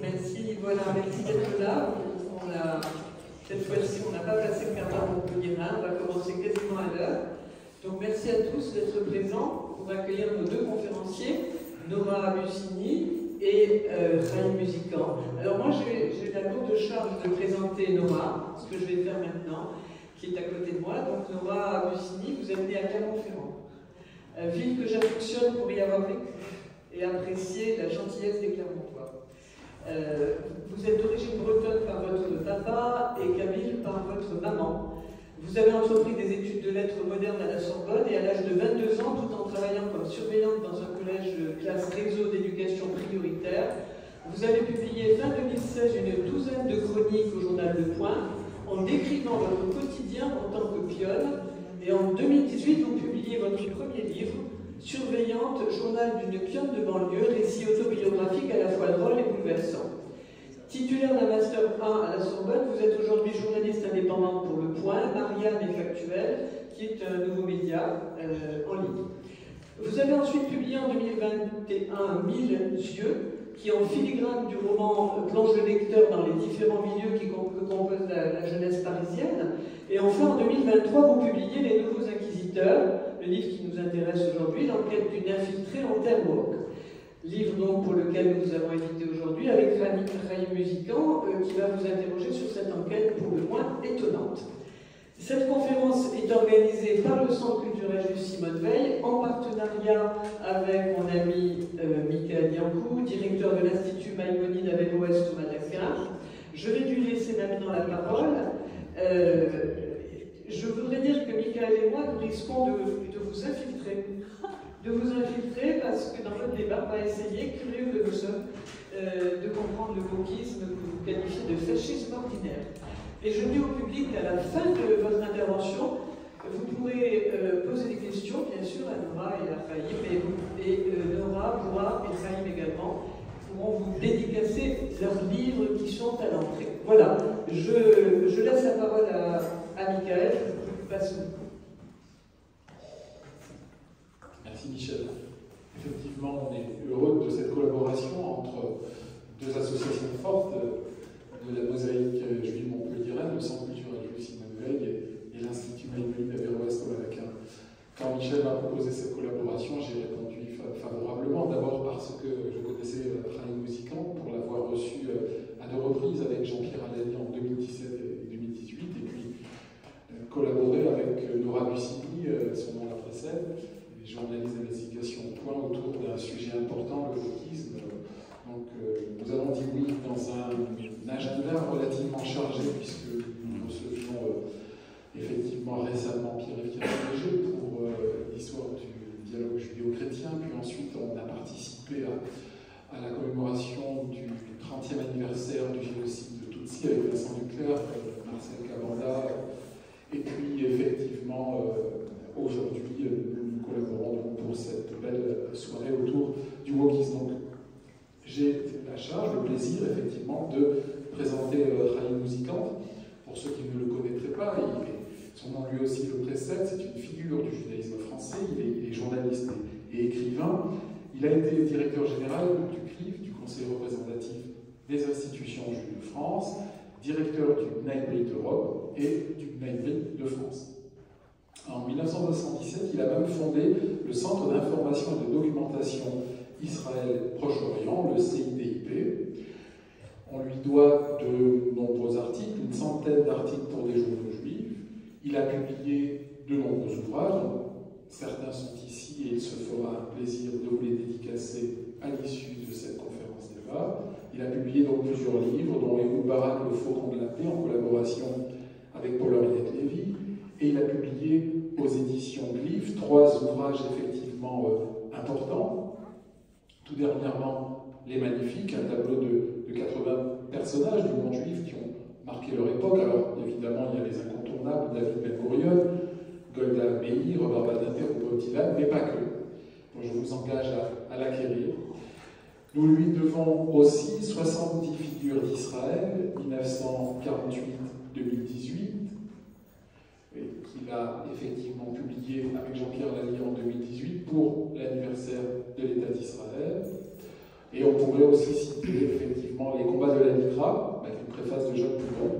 Merci, voilà, merci d'être là. Cette fois-ci, on n'a pas passé le quart d'heure pour Guérin, on va commencer quasiment à l'heure. Donc merci à tous d'être présents pour accueillir nos deux conférenciers, Nora Bussini et Raïm Musican. Alors moi, j'ai la lourde charge de présenter Nora, ce que je vais faire maintenant, qui est à côté de moi. Donc Nora Bussini, vous êtes née à Clermont-Ferrand, ville que j'affectionne pour y avoir vécu et apprécier la gentillesse des Clermontois. Vous êtes d'origine bretonne par votre papa et kabyle par votre maman. Vous avez entrepris des études de lettres modernes à la Sorbonne et à l'âge de 22 ans, tout en travaillant comme surveillante dans un collège de classe réseau d'éducation prioritaire, vous avez publié fin 2016 une douzaine de chroniques au journal Le Point en décrivant votre quotidien en tant que pionne. Et en 2018, vous publiez votre premier livre, Surveillante, journal d'une pionne de banlieue, récit autobiographique à la fois drôle et bouleversant. Titulaire d'un Master 1 à la Sorbonne, vous êtes aujourd'hui journaliste indépendante pour Le Point, Marianne et Factuel, qui est un nouveau média en ligne. Vous avez ensuite publié en 2021 1000 yeux, qui en filigrane du roman plonge le lecteur dans les différents milieux que compose la jeunesse parisienne. Et enfin, en 2023, vous publiez Les Nouveaux Inquisiteurs, le livre qui nous intéresse aujourd'hui, l'enquête d'une infiltrée en terre woke. Livre donc pour lequel nous vous avons invité aujourd'hui avec Raïm Musican qui va vous interroger sur cette enquête pour le moins étonnante. Cette conférence est organisée par le Centre culturel Jules Simone Veil en partenariat avec mon ami Michael Yankou, directeur de l'Institut Maïmonide à Vélo-Ouest au Madagascar. Je vais lui laisser maintenant la parole. Je voudrais dire que Michael et moi, nous risquons de vous infiltrer. De vous infiltrer parce que dans votre débat, on va essayer, curieux que nous sommes, de comprendre le wokisme que vous qualifiez de fascisme ordinaire. Et je dis au public qu'à la fin de votre intervention, vous pourrez poser des questions, bien sûr, à Nora et à Raïm, et Nora pourra, et Raïm également, pourront vous dédicacer leurs livres qui sont à l'entrée. Voilà, je laisse la parole à Michael, je passe. Merci Michel. Effectivement, on est heureux de cette collaboration entre deux associations fortes de la mosaïque juive montpelliéraine, le Centre culturel Jules Simone Veil et l'Institut Maïmonide à Vélo-Ouest au Madagascar. Quand Michel m'a proposé cette collaboration, j'ai répondu favorablement, d'abord parce que je connaissais Raïm Musican pour l'avoir reçu à 2 reprises avec Jean-Pierre Allani en 2017 et 2018, et puis collaborer avec Nora Bussini, son nom la précède, journaliste d'investigation au Point autour d'un sujet important, le wokisme. Donc nous avons dit oui dans un agenda relativement chargé, puisque nous recevions effectivement récemment Pierre-Yves Léger pour l'histoire du dialogue judéo-chrétien, puis ensuite on a participé à la commémoration du 30e anniversaire du génocide de Tutsi avec Vincent Duclerc, Marcel Cavanda, et puis effectivement aujourd'hui nous collaborons donc pour cette belle soirée autour du wokisme. Donc j'ai la charge, le plaisir effectivement de présenter Raïm Musican. Pour ceux qui ne le connaîtraient pas, son nom lui aussi le précède, c'est une figure du journalisme français, il est journaliste et écrivain. Il a été directeur général du CRIF, du Conseil représentatif des institutions juives de France, directeur du Bnei Brit d'Europe et du Bnei Brit de France. En 1977, il a même fondé le Centre d'information et de documentation Israël-Proche-Orient, le CIDIP. On lui doit de nombreux articles, une centaine d'articles pour des journaux juifs. Il a publié de nombreux ouvrages, dont certains sont ici et il se fera un plaisir de vous les dédicacer à l'issue de cette conférence débat. Il a publié donc plusieurs livres, dont Ehud Barak, Le Faucon de la Paix, en collaboration avec Paul-Henriette Lévy. Et il a publié aux éditions Glyph 3 ouvrages effectivement importants. Tout dernièrement, Les Magnifiques, un tableau de 80 personnages du monde juif qui ont marqué leur époque. Alors évidemment, il y a les incontournables, David Ben-Gurion, Golda Meir, Robert Badinter ou Bob Dylan, mais pas que. Donc, je vous engage à l'acquérir. Nous lui devons aussi 70 figures d'Israël, 1948-2018, qu'il a effectivement publié avec Jean-Pierre Lallier en 2018 pour l'anniversaire de l'État d'Israël. Et on pourrait aussi citer effectivement les combats de la LICRA, avec une préface de Jacques Poudon.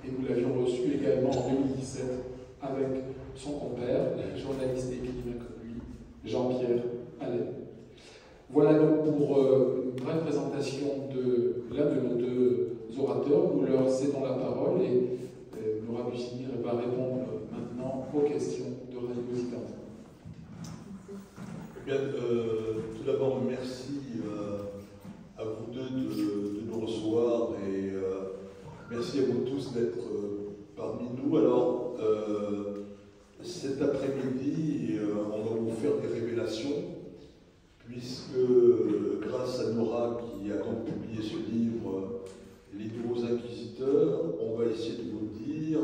Et nous l'avions reçu également en 2017 avec son compère, le journaliste écrivain comme lui, Jean-Pierre Allais. Voilà donc pour une brève présentation de l'un de nos deux orateurs. Nous leur cédons la parole et Laura Bussinir va répondre maintenant aux questions de Radio Occitanie. Bien, tout d'abord, merci à vous deux de nous recevoir et merci à vous tous d'être parmi nous. Alors, cet après-midi, on va vous faire des révélations, puisque grâce à Nora qui a donc publié ce livre, Les Nouveaux Inquisiteurs, on va essayer de vous dire,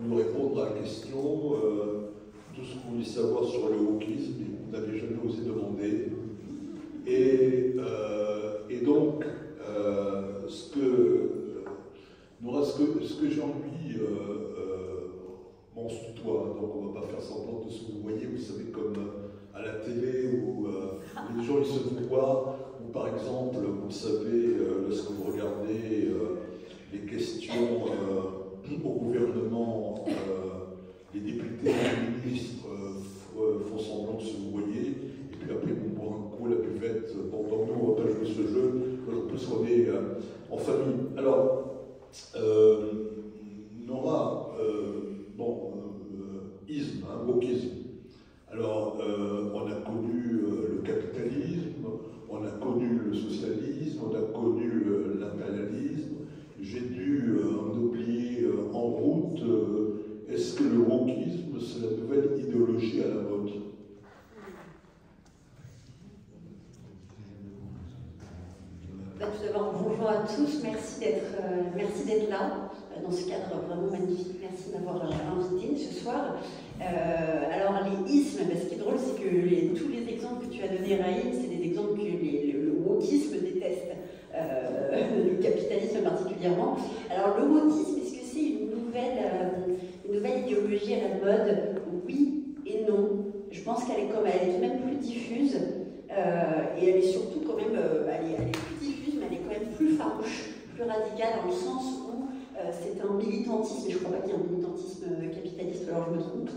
nous répondre à la question, tout ce que vous voulez savoir sur le wokisme et que vous n'avez jamais osé demander. Et donc, Nora, ce que j'ai envie, on se tutoie, donc on ne va pas faire semblant de ce que vous voyez, vous savez, comme à la télé où les gens ils se voient, ou par exemple, vous savez, lorsque vous regardez les questions au gouvernement, les députés et les ministres font semblant de se voyer, et puis après vous boire un coup à la buvette. Bon, donc nous on ne va pas jouer ce jeu, en plus on est en famille. Alors, Nora, isme, wokisme. Alors, on a connu le capitalisme, on a connu le socialisme, on a connu l'impérialisme. J'ai dû en oublier en route. Est-ce que le wokisme, c'est la nouvelle idéologie à la mode? Tout d'abord, bonjour à tous, merci d'être là, dans ce cadre vraiment magnifique. Merci de m'avoir invité ce soir. Alors, les ismes, ce qui est drôle, c'est que tous les exemples que tu as donnés, Raïm, c'est des exemples que le wokisme déteste, le capitalisme particulièrement. Alors, le wokisme, est-ce que c'est une nouvelle idéologie à la mode? Oui et non. Je pense qu'elle est tout de même plus diffuse, et elle est surtout quand même, elle est plus diffuse, mais elle est quand même plus farouche, plus radicale, dans le sens où c'est un militantisme, et je ne crois pas qu'il y ait un militantisme capitaliste, alors je me trompe.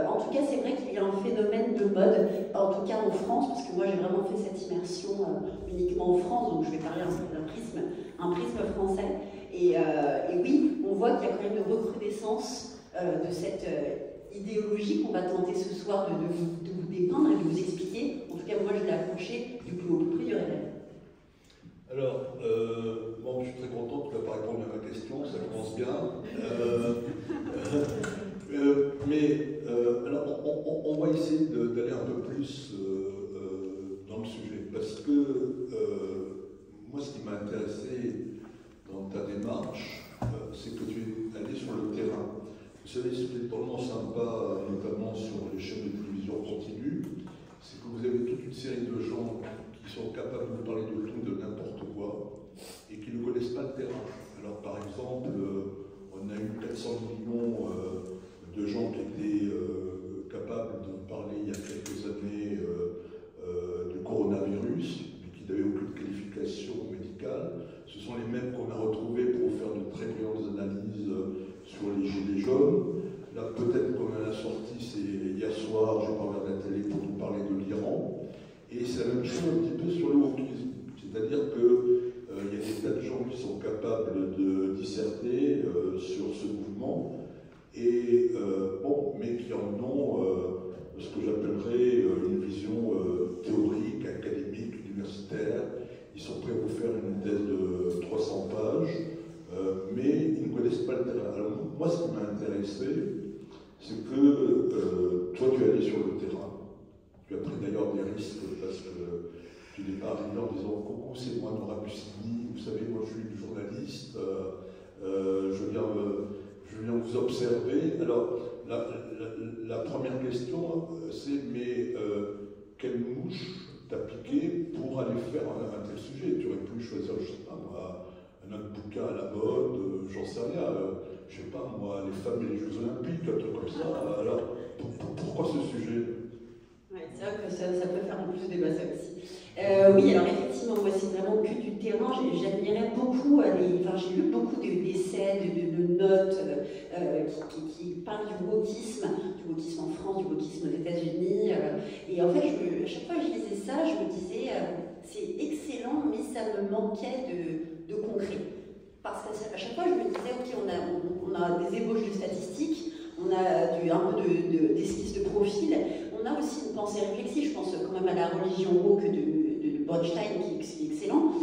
En tout cas, c'est vrai qu'il y a un phénomène de mode, en tout cas en France, parce que moi j'ai vraiment fait cette immersion uniquement en France, donc je vais parler un peu d'un prisme français. Et oui, on voit qu'il y a quand même une recrudescence de cette idéologie qu'on va tenter ce soir de vous dépeindre et de vous expliquer. En tout cas, moi je l'ai approché du plus haut prix du réel. Alors, je suis très content que tu n'as pas répondu à ma question, ça commence bien. Alors, on va essayer d'aller un peu plus dans le sujet, parce que moi, ce qui m'a intéressé dans ta démarche, c'est que tu es allé sur le terrain. Vous savez, ce qui est vraiment sympa, notamment sur les chaînes de télévision continues, c'est que vous avez toute une série de gens qui sont capables de vous parler de tout, de n'importe quoi, et qui ne connaissent pas le terrain. Alors, par exemple, on a eu 400 millions de gens qui étaient capables de parler il y a quelques années du coronavirus, mais qui n'avaient aucune qualification médicale. Ce sont les mêmes qu'on a retrouvés pour faire de très brillantes analyses sur les gilets jaunes. Là, peut-être qu'on a la sortie, c'est hier soir, je vais pas regarder la télé pour nous parler de l'Iran. Et c'est la même chose un petit peu sur le wokisme. C'est-à-dire qu'il y a des tas de gens qui sont capables de disserter sur ce mouvement, et mais qui en ont ce que j'appellerais une vision théorique, académique, universitaire. Ils sont prêts à vous faire une thèse de 300 pages, mais ils ne connaissent pas le terrain. Alors moi, ce qui m'a intéressé, c'est que toi, tu es allé sur le terrain. Tu as pris d'ailleurs des risques, parce que tu n'es pas arrivé en disant « Coucou, c'est moi, Nora Bussinir, vous savez, moi je suis journaliste, je viens vous observer ». Alors, la première question, c'est « Mais quelle mouche t'a piqué pour aller faire un tel sujet ?» Tu aurais pu choisir, je ne sais pas moi, un autre bouquin à la mode, j'en sais rien, je ne sais pas moi, les femmes et les Jeux Olympiques, un truc comme ça. Alors, pourquoi ce sujet? Ouais, c'est vrai que ça peut faire en plus débat ça aussi. Oui, alors effectivement, moi c'est vraiment que du terrain. J'admirais beaucoup, j'ai lu beaucoup d'essais, de notes qui parlent du wokisme en France, du wokisme aux États-Unis. Et en fait, à chaque fois que je lisais ça, je me disais, c'est excellent, mais ça me manquait de concret. Parce qu'à chaque fois, je me disais, ok, on a des ébauches de statistiques, on a un peu d'esquisses de profil, on a aussi une pensée réflexive, je pense quand même à la religion woke de Bronstein, qui est excellent.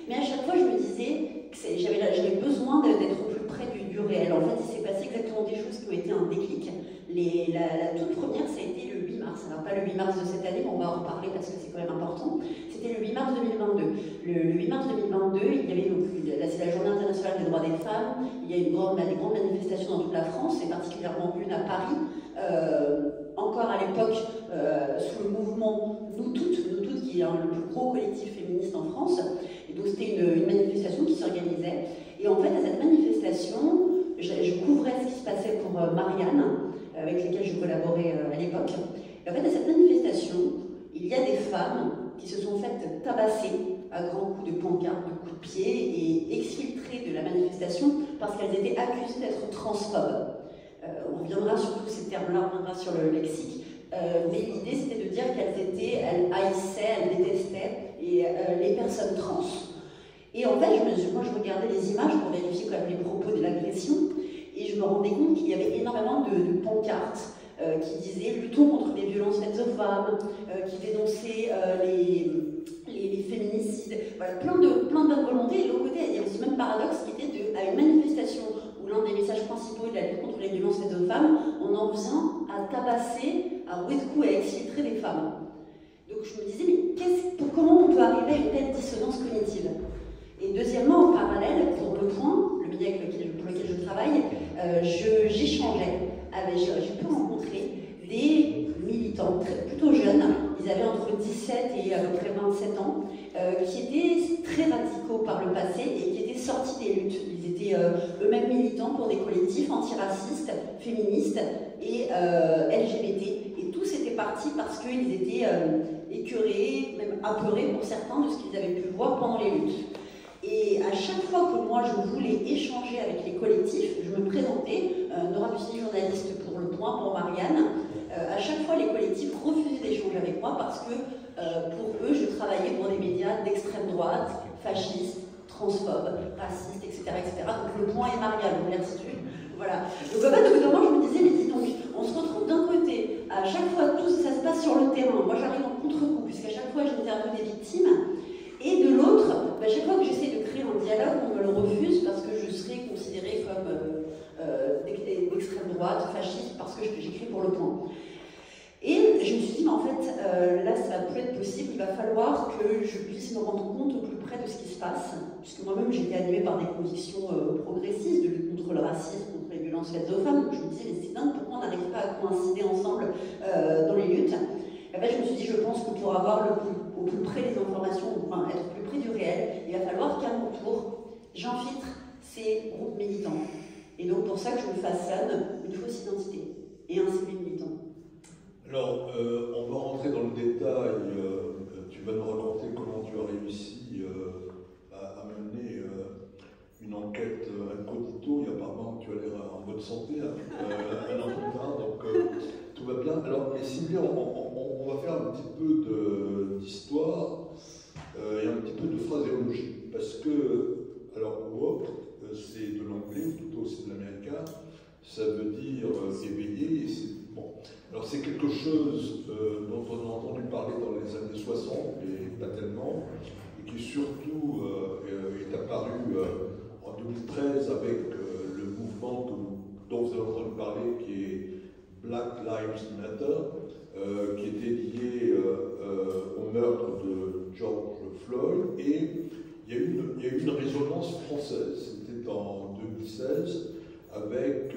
Mais à chaque fois, je me disais que j'avais besoin d'être au plus près du réel. En fait, il s'est passé exactement des choses qui ont été un déclic. La toute première, ça a été le 8 mars. Alors, pas le 8 mars de cette année, mais on va en reparler parce que c'est quand même important. C'était le 8 mars 2022. Le 8 mars 2022, il y avait c'est la Journée internationale des droits des femmes. Il y a des grandes manifestations dans toute la France, et particulièrement une à Paris. Encore à l'époque, sous le mouvement Nous Toutes, qui est le plus gros collectif féministe en France. Et donc c'était une manifestation qui s'organisait. Et en fait, à cette manifestation, je couvrais ce qui se passait pour Marianne, avec lesquelles je collaborais à l'époque. Et en fait, à cette manifestation, il y a des femmes qui se sont faites tabasser à grands coups de pancarte, de coups de pied, et exfiltrées de la manifestation parce qu'elles étaient accusées d'être transphobes. On reviendra sur tous ces termes-là, on reviendra sur le lexique. Mais l'idée, c'était de dire elles haïssaient, elles détestaient les personnes trans. Et en fait, moi, je regardais les images pour vérifier quand même les propos de l'agression, et je me rendais compte qu'il y avait énormément de pancartes qui disaient « Luttons contre les violences faites aux femmes », qui dénonçaient les féminicides, voilà, plein de bonne volonté. Et de l'autre côté, il y avait ce même paradoxe qui était à une manifestation où l'un des messages principaux de la lutte contre les violences faites aux femmes, on en vient à tabasser, à rouer de coups et à exfiltrer des femmes. Donc je me disais, mais comment on peut arriver à une telle dissonance cognitive? Et deuxièmement, en parallèle, pour Le Point, le média pour lequel je travaille, j'échangeais, j'ai pu rencontrer des militants plutôt jeunes, ils avaient entre 17 et à peu près 27 ans, qui étaient très radicaux par le passé et qui étaient sortis des luttes. Ils étaient eux-mêmes militants pour des collectifs antiracistes, féministes et LGBT. Et tous étaient partis parce qu'ils étaient écœurés, même apeurés pour certains de ce qu'ils avaient pu voir pendant les luttes. Et à chaque fois que moi je voulais échanger avec les collectifs, je me présentais, Nora Bussini, journaliste pour Le Point, pour Marianne. À chaque fois, les collectifs refusaient d'échanger avec moi parce que pour eux, je travaillais pour des médias d'extrême droite, fascistes, transphobes, racistes, etc., etc. Donc Le Point et Marianne, on les restitue. Voilà. Donc en fait, au bout d'un moment, je me disais, mais dis donc, on se retrouve d'un côté, à chaque fois, tout ça se passe sur le terrain. Moi, j'arrive en contre-coup, puisqu'à chaque fois, j'interviewe des victimes. Et de l'autre, chaque fois que j'essaie de créer un dialogue, on me le refuse parce que je serais considérée comme d'extrême droite, fasciste, parce que j'écris pour Le Point. Et je me suis dit, mais en fait, là, ça va plus être possible, il va falloir que je puisse me rendre compte au plus près de ce qui se passe, puisque moi-même, j'étais animée par des convictions progressistes, de lutte contre le racisme, contre les violences faites aux femmes. Donc je me disais, mais c'est dingue, pourquoi on n'arrive pas à coïncider ensemble dans les luttes? Et en fait, je me suis dit, je pense que pour avoir au plus près des informations, enfin être au plus près du réel, il va falloir qu'à mon tour, j'infiltre ces groupes militants. Et donc pour ça que je me façonne une fausse identité et un civil militant. Alors, on va rentrer dans le détail. Tu vas nous raconter comment tu as réussi à mener une enquête incognito. Et apparemment, tu as l'air en bonne santé un an plus tard, donc tout va bien. Alors, mais Sylvie, on va faire un petit peu d'histoire et un petit peu de phraséologie. Parce que, alors, woke, c'est de l'anglais, ou plutôt c'est de l'américain, ça veut dire éveillé, et c'est bon. Alors c'est quelque chose dont on a entendu parler dans les années 60, mais pas tellement, et qui surtout est apparu en 2013 avec le mouvement dont vous avez entendu parler, qui est Black Lives Matter, qui était lié au meurtre de George Floyd, et il y a eu une résonance française. C'était en 2016 avec,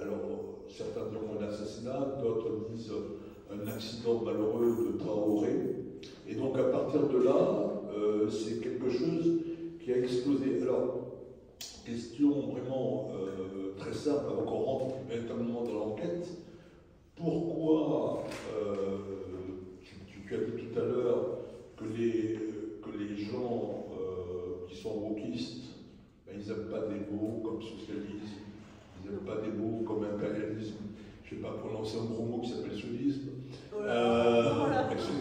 alors certains diront un assassinat, d'autres disent un accident malheureux de Traoré. Et donc à partir de là, c'est quelque chose qui a explosé. Alors, question vraiment très simple, avant qu'on rentre véritablement dans l'enquête. Pourquoi, tu as dit tout à l'heure que je ne vais pas prononcer un gros mot qui s'appelle sionisme.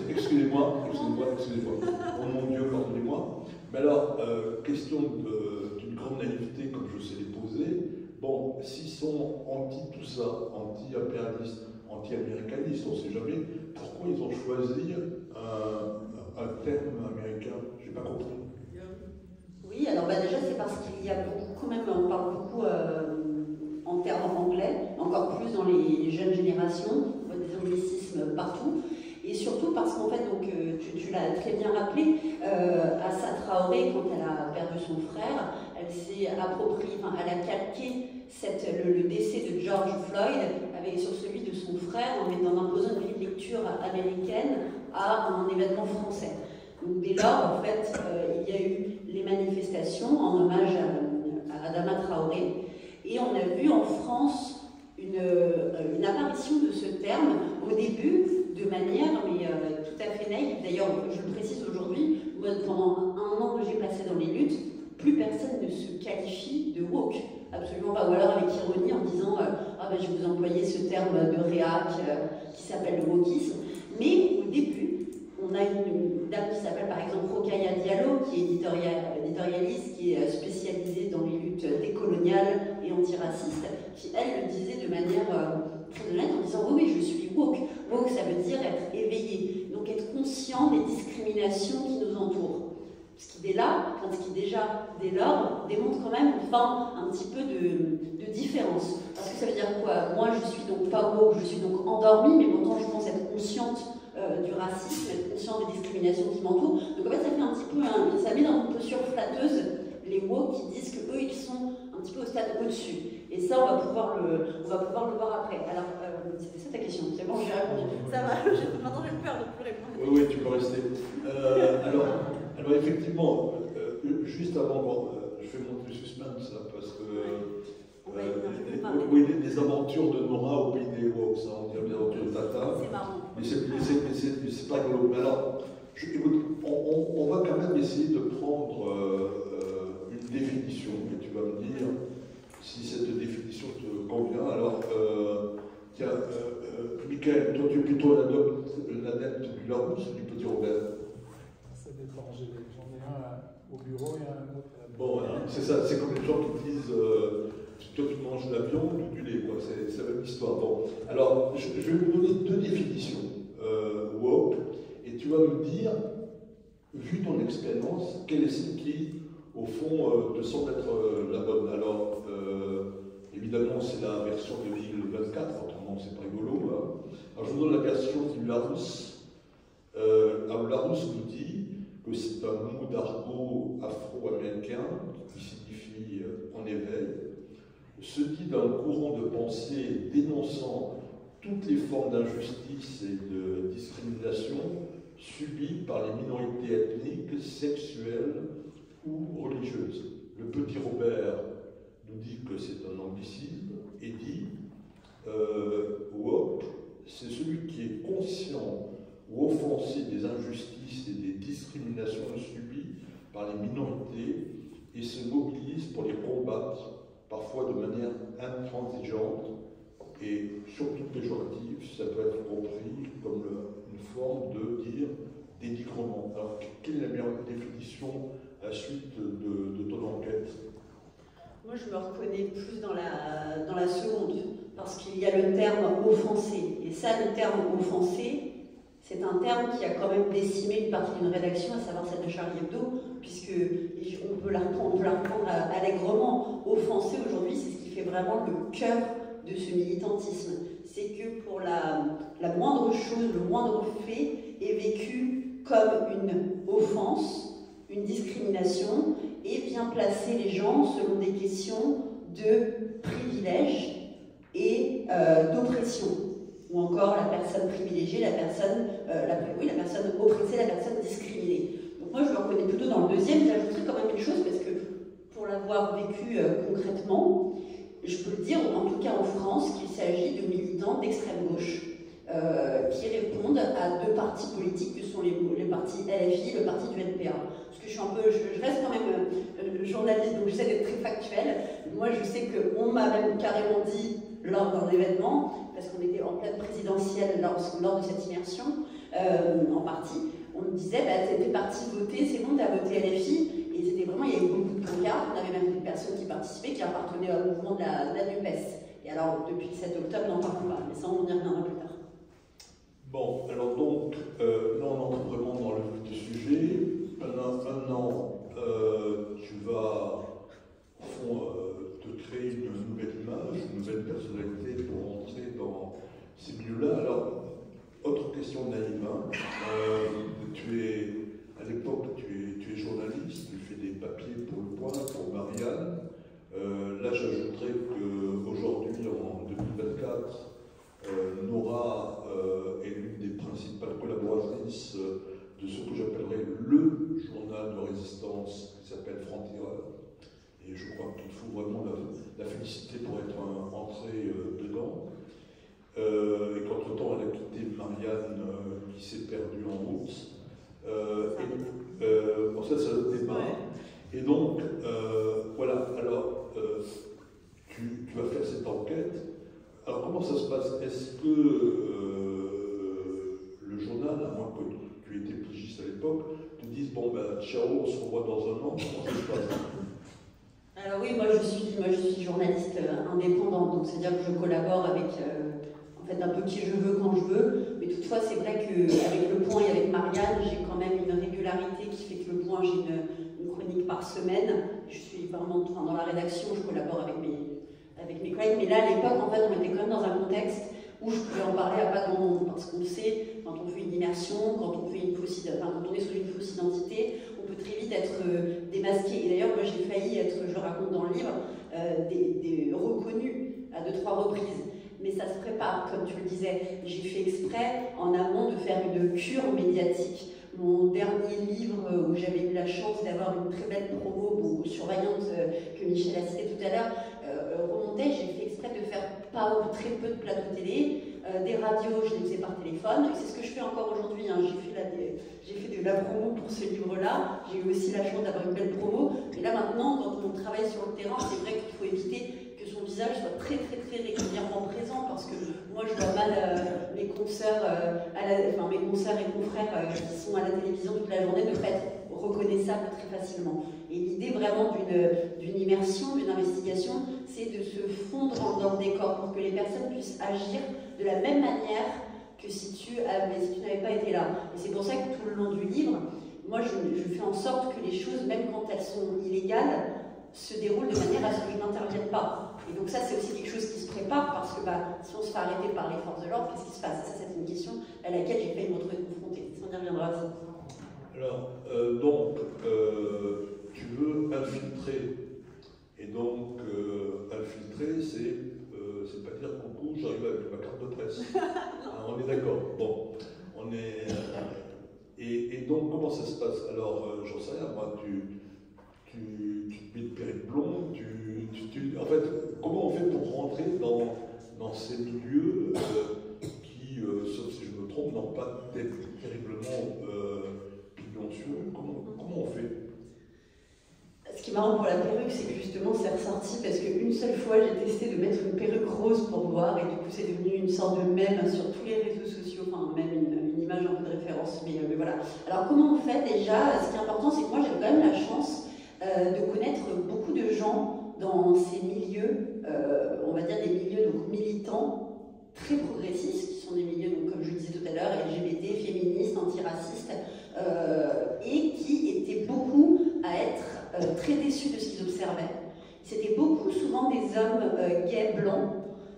Excusez-moi. Oh mon Dieu, pardonnez-moi. Mais alors, question d'une grande naïveté, comme je sais les poser. Bon, s'ils sont anti tout ça, anti-impérialistes, anti-américanistes, on ne sait jamais, pourquoi ils ont choisi un terme américain? Je n'ai pas compris. Oui, alors déjà c'est parce qu'il y a beaucoup, quand même, on parle beaucoup en termes anglais, encore plus dans les jeunes générations, on voit des anglicismes partout. Et surtout parce qu'en fait, donc, tu l'as très bien rappelé, Assa Traoré, quand elle a perdu son frère, elle s'est appropriée, enfin, elle a calqué le décès de George Floyd sur celui de son frère en imposant une grille de lecture américaine à un événement français. Donc dès lors, en fait, il y a eu les manifestations en hommage à Adama Traoré, et on a vu en France une apparition de ce terme au début de manière tout à fait naïve. D'ailleurs, je le précise aujourd'hui, moi, pendant un an que j'ai passé dans les luttes, plus personne ne se qualifie de woke, absolument pas, ou alors avec ironie en disant ah ben je vais vous employer ce terme de réac qui s'appelle le wokisme. Mais au début, on a une dame qui s'appelle par exemple Rokhaya Diallo, qui est éditorialiste, qui est spécialisée dans les luttes décoloniales et antiracistes, qui elle le disait de manière très honnête en disant oui, je suis woke. Woke, ça veut dire être éveillé, donc être conscient des discriminations qui nous entourent. Ce qui déjà dès lors démontre quand même un petit peu de différence. Parce que ça veut dire quoi? Moi je suis donc pas woke, je suis donc endormie, mais pourtant je pense être consciente du racisme, être consciente des discriminations qui m'entourent. Donc en fait ça fait un petit peu, ça met dans une posture flatteuse les woke qui disent qu'eux ils sont un petit peu au stade au-dessus. Et ça on va pouvoir le voir après. Alors c'était ça ta question, c'est bon, j'ai répondu. Ça va, maintenant j'ai peur de plus répondre. Oui, tu peux rester. Alors effectivement, juste avant, je fais monter le suspense là, parce que les aventures de Nora au pays des woks, on dirait les aventures de Tata. C'est marrant. Mais c'est pas rigolo. Mais alors, écoute, on va quand même essayer de prendre une définition, et tu vas me dire si cette définition te convient. Alors, tiens, Michael, toi tu es plutôt l'adepte du Larousse ou du Petit Robert? Ça dépend, j'en ai un au bureau et un autre à la maison. Bon, voilà, c'est ça, c'est comme les gens qui disent toi tu manges de la viande ou du lait, quoi. C'est la même histoire. Bon, alors je vais vous donner deux définitions woke, et tu vas me dire, vu ton expérience, quelle est celle qui, au fond, te semble être la bonne. Alors, évidemment, c'est la version 2024, autrement c'est pas rigolo. Hein. Alors je vous donne la version du Larousse. Alors Larousse nous dit que c'est un mot d'argot afro-américain qui signifie en éveil, se dit d'un courant de pensée dénonçant toutes les formes d'injustice et de discrimination subies par les minorités ethniques, sexuelles ou religieuses. Le Petit Robert nous dit que c'est un anglicisme et dit woke, c'est celui qui est conscient ou offensé des injustices et des discriminations subies par les minorités et se mobilise pour les combattre, parfois de manière intransigeante et surtout péjorative. Ça peut être compris comme une forme de dire dénigrement. Alors, quelle est la meilleure définition à la suite de ton enquête? Moi, je me reconnais plus dans la seconde, parce qu'il y a le terme offensé. Et ça, le terme offensé, c'est un terme qui a quand même décimé une partie d'une rédaction, à savoir celle de Charlie Hebdo, puisqu'on peut la reprendre allègrement. Offensé, aujourd'hui, c'est ce qui fait vraiment le cœur de ce militantisme. C'est que pour la moindre chose, le moindre fait est vécu comme une offense, une discrimination, et vient placer les gens selon des questions de privilège et d'oppression. Ou encore la personne privilégiée, la personne oppressée, la personne discriminée. Donc moi je me reconnais plutôt dans le deuxième. J'ajouterais quand même une chose, parce que pour l'avoir vécu concrètement, je peux le dire en tout cas en France, qu'il s'agit de militants d'extrême gauche qui répondent à deux partis politiques que sont les partis LFI et le parti du NPA. Parce que je reste quand même journaliste, donc j'essaie d'être très factuelle. Moi je sais qu'on m'a même carrément dit lors d'un événement, parce qu'on était en pleine présidentielle lors de cette immersion, en partie, on me disait, t'es parti voter, c'est bon, t'as voté LFI, et c'était vraiment, il y avait beaucoup de pancartes, on avait même des personnes qui participaient, qui appartenaient au mouvement de la NUPES. Et alors, depuis le 7 octobre, n'en parlons pas, mais ça, on y reviendra plus tard. Bon, alors donc, là on entre vraiment dans le vif du sujet. Maintenant, tu vas, au fond, te créer une nouvelle image, une nouvelle personnalité pour entrer dans ces milieux-là. Alors, autre question naïve, hein. À l'époque, tu es journaliste, tu fais des papiers pour Le Point, pour Marianne. Là, j'ajouterais qu'aujourd'hui, en 2024, Nora est l'une des principales collaboratrices de ce que j'appellerais le journal de résistance qui s'appelle Franc-Tireur. Et je crois qu'il faut vraiment la féliciter pour être entrée dedans. Et qu'entre-temps, elle a quitté Marianne qui s'est perdue en route. Bon, ça, c'est le débat. Et donc, voilà, alors, tu vas faire cette enquête. Alors, comment ça se passe? Est-ce que le journal, à moins que tu étais pigiste à l'époque, te dise, bon, ben, ciao, on se revoit dans un an, comment ça se passe? Alors oui, moi je suis journaliste indépendante, donc c'est-à-dire que je collabore avec en fait un peu qui je veux quand je veux, mais toutefois c'est vrai qu'avec Le Point et avec Marianne, j'ai quand même une régularité qui fait que Le Point, j'ai une chronique par semaine, je suis vraiment dans la rédaction, je collabore avec mes collègues, mais là à l'époque en fait on était quand même dans un contexte où je pouvais en parler à pas grand monde, parce qu'on le sait, quand on fait une immersion, quand on est sous une fausse identité, on peut très vite être démasqué. Et d'ailleurs, moi j'ai failli être, je le raconte dans le livre, reconnu à 2-3 reprises. Mais ça se prépare, comme tu le disais. J'ai fait exprès en amont de faire une cure médiatique. Mon dernier livre, où j'avais eu la chance d'avoir une très belle promo, surveillante, que Michel a cité tout à l'heure, remontait, j'ai fait exprès de faire pas ou très peu de plateaux télé, des radios, je les faisais par téléphone, et c'est ce que je fais encore aujourd'hui, hein. J'ai fait de la promo pour ce livre-là, j'ai eu aussi la chance d'avoir une belle promo, mais là maintenant, quand on travaille sur le terrain, c'est vrai qu'il faut éviter que son visage soit très régulièrement présent, parce que moi je vois mal mes consoeurs et confrères qui sont à la télévision toute la journée ne pas être reconnaissables très facilement. Et l'idée vraiment d'une immersion, d'une investigation, c'est de se fondre dans le décor pour que les personnes puissent agir de la même manière que si tu n'avais pas été là. Et c'est pour ça que tout le long du livre, moi je fais en sorte que les choses, même quand elles sont illégales, se déroulent de manière à ce que je n'intervienne pas. Et donc ça c'est aussi quelque chose qui se prépare, parce que si on se fait arrêter par les forces de l'ordre, qu'est-ce qui se passe? Ça c'est une question à laquelle j'ai failli me retrouver confrontée. Ça, on y reviendra aussi. Alors, donc, tu veux infiltrer. Et donc, infiltrer, c'est pas dire coucou, j'arrive avec ma carte de presse. On est d'accord. Bon, on est. Et donc, comment ça se passe? Alors, j'en sais rien, moi, tu te mets de perruque blonde, en fait, comment on fait pour rentrer dans ces milieux qui, sauf si je me trompe, n'ont pas terriblement pignoncieux? Comment on fait? Ce qui est marrant pour la perruque, c'est que justement c'est ressorti parce qu'une seule fois j'ai testé de mettre une perruque rose pour voir, et du coup c'est devenu une sorte de mème sur tous les réseaux sociaux, enfin même une image un peu de référence, mais voilà. Alors comment on fait déjà? Ce qui est important, c'est que moi j'ai quand même la chance de connaître beaucoup de gens dans ces milieux, on va dire des milieux donc militants, très progressistes, qui sont des milieux, donc, comme je le disais tout à l'heure, LGBT, féministes, antiracistes, et qui étaient beaucoup à être très déçus de ce qu'ils observaient. C'était beaucoup, souvent, des hommes gays blancs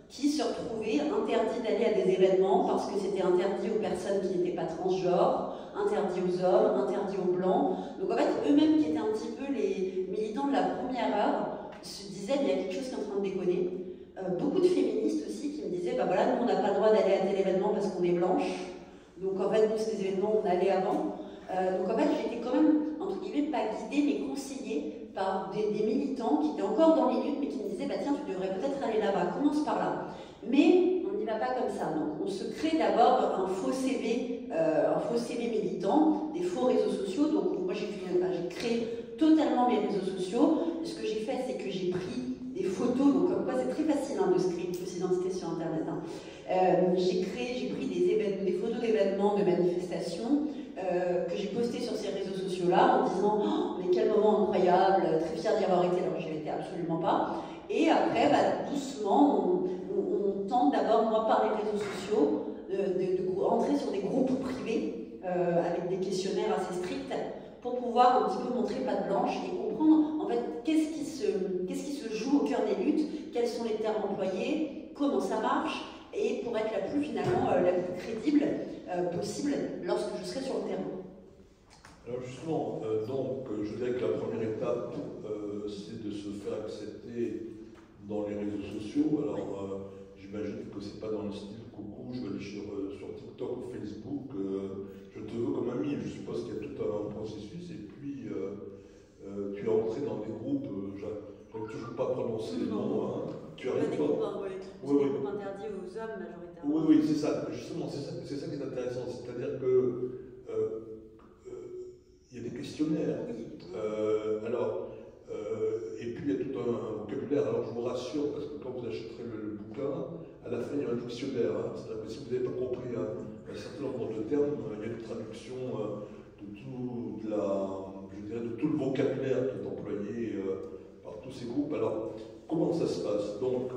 qui se retrouvaient interdits d'aller à des événements parce que c'était interdit aux personnes qui n'étaient pas transgenres, interdit aux hommes, interdit aux blancs. Donc en fait, eux-mêmes qui étaient un petit peu les militants de la première heure se disaient il y a quelque chose qui est en train de déconner. Beaucoup de féministes aussi qui me disaient bah voilà, nous on n'a pas le droit d'aller à tel événement parce qu'on est blanche. Donc en fait, nous c'est des événements où on allait avant. Donc en fait, j'étais quand même, entre guillemets, pas guidée, mais conseillée par des militants qui étaient encore dans les luttes, mais qui me disaient, bah tiens, tu devrais peut-être aller là-bas, commence par là. Mais on n'y va pas comme ça, non. On se crée d'abord un faux CV militant, des faux réseaux sociaux. Donc moi, j'ai créé totalement mes réseaux sociaux. Ce que j'ai fait, c'est que j'ai pris des photos, donc comme quoi c'est très facile de se créer une fausse identité sur Internet. Hein. J'ai pris des photos d'événements, de manifestations que j'ai postées sur ces réseaux sociaux-là en disant oh, mais quel moment incroyable, très fière d'y avoir été, alors j'y étais absolument pas. Et après, doucement, on tente d'abord, moi, par les réseaux sociaux, de rentrer sur des groupes privés avec des questionnaires assez stricts pour pouvoir un petit peu montrer patte blanche et comprendre en fait qu'est-ce qui se joue au cœur des luttes, quels sont les termes employés, comment ça marche, et pour être la plus crédible possible lorsque je serai sur le terrain. Alors justement, je dirais que la première étape, c'est de se faire accepter dans les réseaux sociaux. Alors j'imagine que c'est pas dans le style coucou, je vais aller sur TikTok ou Facebook, je te veux comme ami. Je suppose qu'il y a tout un processus et puis tu es entré dans des groupes, j'arrive toujours pas à prononcer les noms. Hein. Tu arrives des groupes interdits aux hommes majoritairement. Oui, c'est ça. Justement, c'est ça qui est intéressant. C'est-à-dire que il y a des questionnaires. Et puis il y a tout un vocabulaire. Alors je vous rassure, parce que quand vous achèterez le bouquin, à la fin il y a un dictionnaire. Hein. C'est-à-dire que si vous n'avez pas compris un certain nombre de termes, il y a une traduction de tout le vocabulaire qui est employé par tous ces groupes. Alors, comment ça se passe? Donc,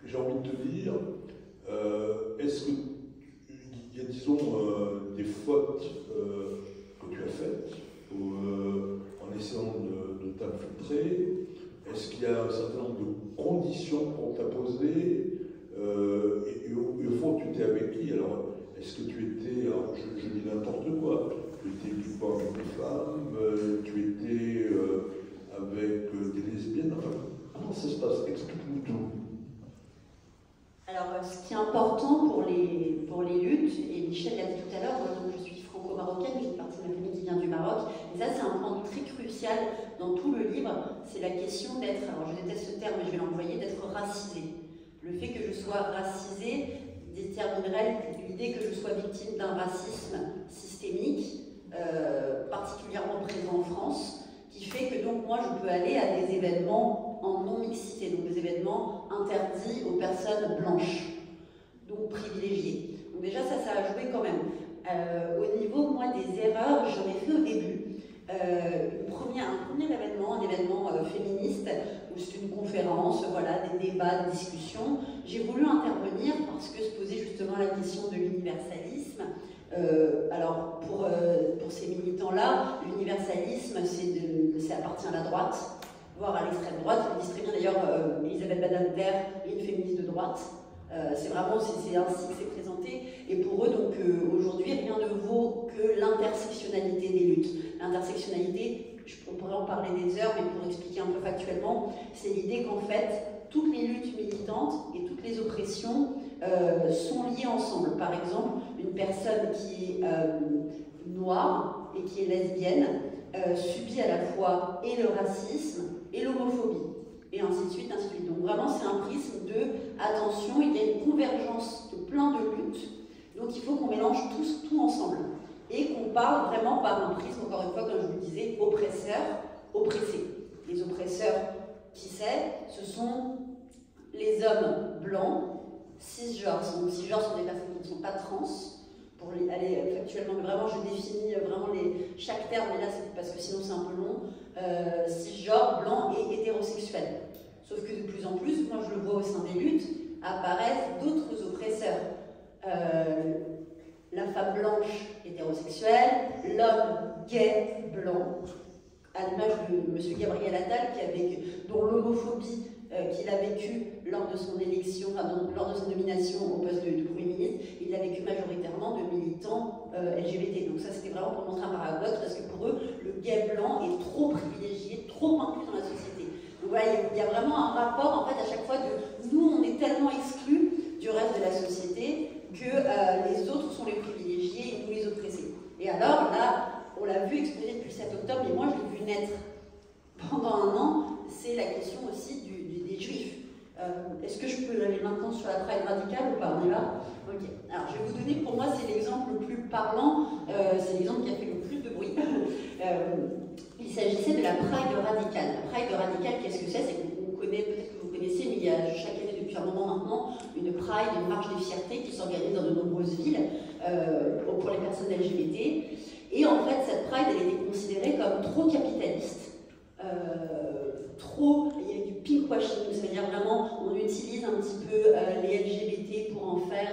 j'ai envie de te dire, est-ce qu'il y a, disons, des fautes que tu as faites en essayant de t'infiltrer? Est-ce qu'il y a un certain nombre de conditions qu'on t'a posées et au fond, tu étais avec qui? Alors, est-ce que tu étais, alors je dis n'importe quoi, tu étais équipant avec des femmes, tu étais avec des lesbiennes, enfin, comment ça se passe? Explique-nous tout. Alors, ce qui est important pour les luttes, et Michel l'a dit tout à l'heure, moi je suis franco-marocaine, j'ai une partie de ma famille qui vient du Maroc, et ça c'est un point très crucial dans tout le livre, c'est la question d'être, alors je déteste ce terme mais je vais l'employer, d'être racisé. Le fait que je sois racisée déterminerait l'idée que je sois victime d'un racisme systémique, particulièrement présent en France, qui fait que donc moi je peux aller à des événements en non-mixité, donc des événements interdits aux personnes blanches, donc privilégiées. Donc déjà ça a joué quand même. Au niveau, moi, des erreurs, j'en ai fait au début. Un premier événement, un événement féministe, où c'est une conférence, voilà, des débats, des discussions. J'ai voulu intervenir parce que se posait justement la question de l'universalisme. Alors, pour ces militants-là, l'universalisme, ça appartient à la droite, voire à l'extrême droite. Ils disent très bien d'ailleurs, Elisabeth Badinter est une féministe de droite. C'est ainsi que c'est présenté. Et pour eux, donc, aujourd'hui, rien ne vaut que l'intersectionnalité des luttes. L'intersectionnalité, on pourrait en parler des heures, mais pour expliquer un peu factuellement, c'est l'idée qu'en fait, toutes les luttes militantes et toutes les oppressions sont liées ensemble. Par exemple, une personne qui est noire et qui est lesbienne subit à la fois et le racisme et l'homophobie. Et ainsi de suite, ainsi de suite. Donc vraiment, c'est un prisme de attention, il y a une convergence de plein de luttes, donc il faut qu'on mélange tout ensemble. Et qu'on parle vraiment par un prisme, encore une fois, comme je vous le disais, oppresseur, oppressé. Les oppresseurs, qui c'est? Ce sont les hommes blancs, cisgenres. Donc cisgenres sont des personnes qui ne sont pas trans. Pour aller factuellement, mais vraiment, je définis vraiment chaque terme, mais là, c'est parce que sinon c'est un peu long. Cisgenre, blanc et hétérosexuel. Sauf que de plus en plus, moi je le vois au sein des luttes, apparaissent d'autres oppresseurs. La femme blanche hétérosexuelle, l'homme gay blanc, à l'image de M. Gabriel Attal, dont l'homophobie qu'il a vécu lors de son élection, lors de sa nomination au poste de Premier ministre, il l'a vécu majoritairement de militants LGBT. Donc ça, c'était vraiment pour montrer un paradoxe, parce que pour eux, le gay blanc est trop privilégié, trop inclus dans la société. Donc voilà, il y a vraiment un rapport, en fait, à chaque fois de nous, on est tellement exclus du reste de la société que les autres sont les privilégiés et nous les oppressés. Et alors, là, on l'a vu exploser depuis le 7 octobre, et moi, je l'ai vu naître pendant un an, c'est la question aussi des Juifs. Est-ce que je peux aller maintenant sur la Pride radicale ou pas? On y va? Ok. Alors, je vais vous donner, pour moi, c'est l'exemple le plus parlant, c'est l'exemple qui a fait le plus de bruit. Il s'agissait de la Pride radicale. La Pride radicale, qu'est-ce que c'est? C'est qu'on connaît, peut-être que vous connaissez, mais il y a chaque année Pride, une marche des fiertés qui s'organise dans de nombreuses villes pour les personnes LGBT. Et en fait, cette Pride, elle était considérée comme trop capitaliste, il y a du pinkwashing, c'est-à-dire vraiment, on utilise un petit peu les LGBT pour en faire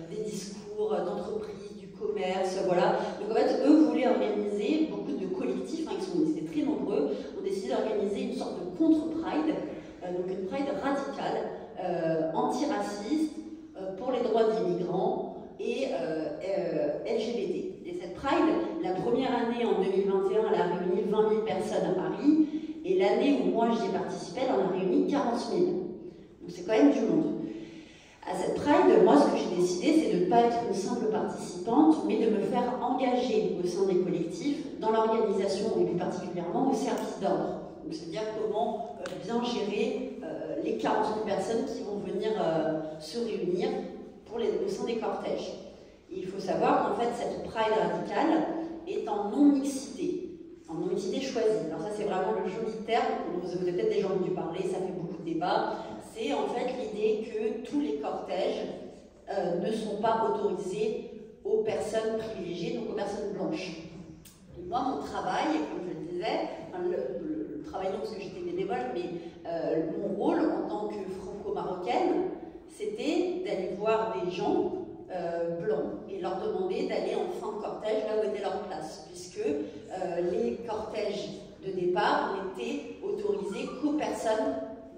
des discours d'entreprise, du commerce, voilà. Donc en fait, eux voulaient organiser, beaucoup de collectifs, hein, ils étaient très nombreux, ont décidé d'organiser une sorte de contre-Pride, donc une Pride radicale, antiraciste, pour les droits des migrants et LGBT. Et cette Pride, la première année en 2021, elle a réuni 20 000 personnes à Paris, et l'année où moi j'y ai participé, elle en a réuni 40 000. Donc c'est quand même du monde. À cette Pride, moi ce que j'ai décidé, c'est de ne pas être une simple participante, mais de me faire engager au sein des collectifs, dans l'organisation et plus particulièrement au service d'ordre. Donc c'est-à-dire comment bien gérer les 40 000 personnes qui vont venir se réunir au sein des cortèges. Et il faut savoir qu'en fait cette Pride radicale est en non-mixité. En non-mixité choisie. Alors ça c'est vraiment le joli terme, vous avez peut-être déjà entendu parler, ça fait beaucoup de débats. C'est en fait l'idée que tous les cortèges ne sont pas autorisés aux personnes privilégiées, donc aux personnes blanches. Et moi mon travail, comme je le disais, le travail non parce que j'étais bénévole, mais mon rôle en tant que franco-marocaine, c'était d'aller voir des gens blancs et leur demander d'aller en fin de cortège là où était leur place, puisque les cortèges de départ n'étaient autorisés qu'aux personnes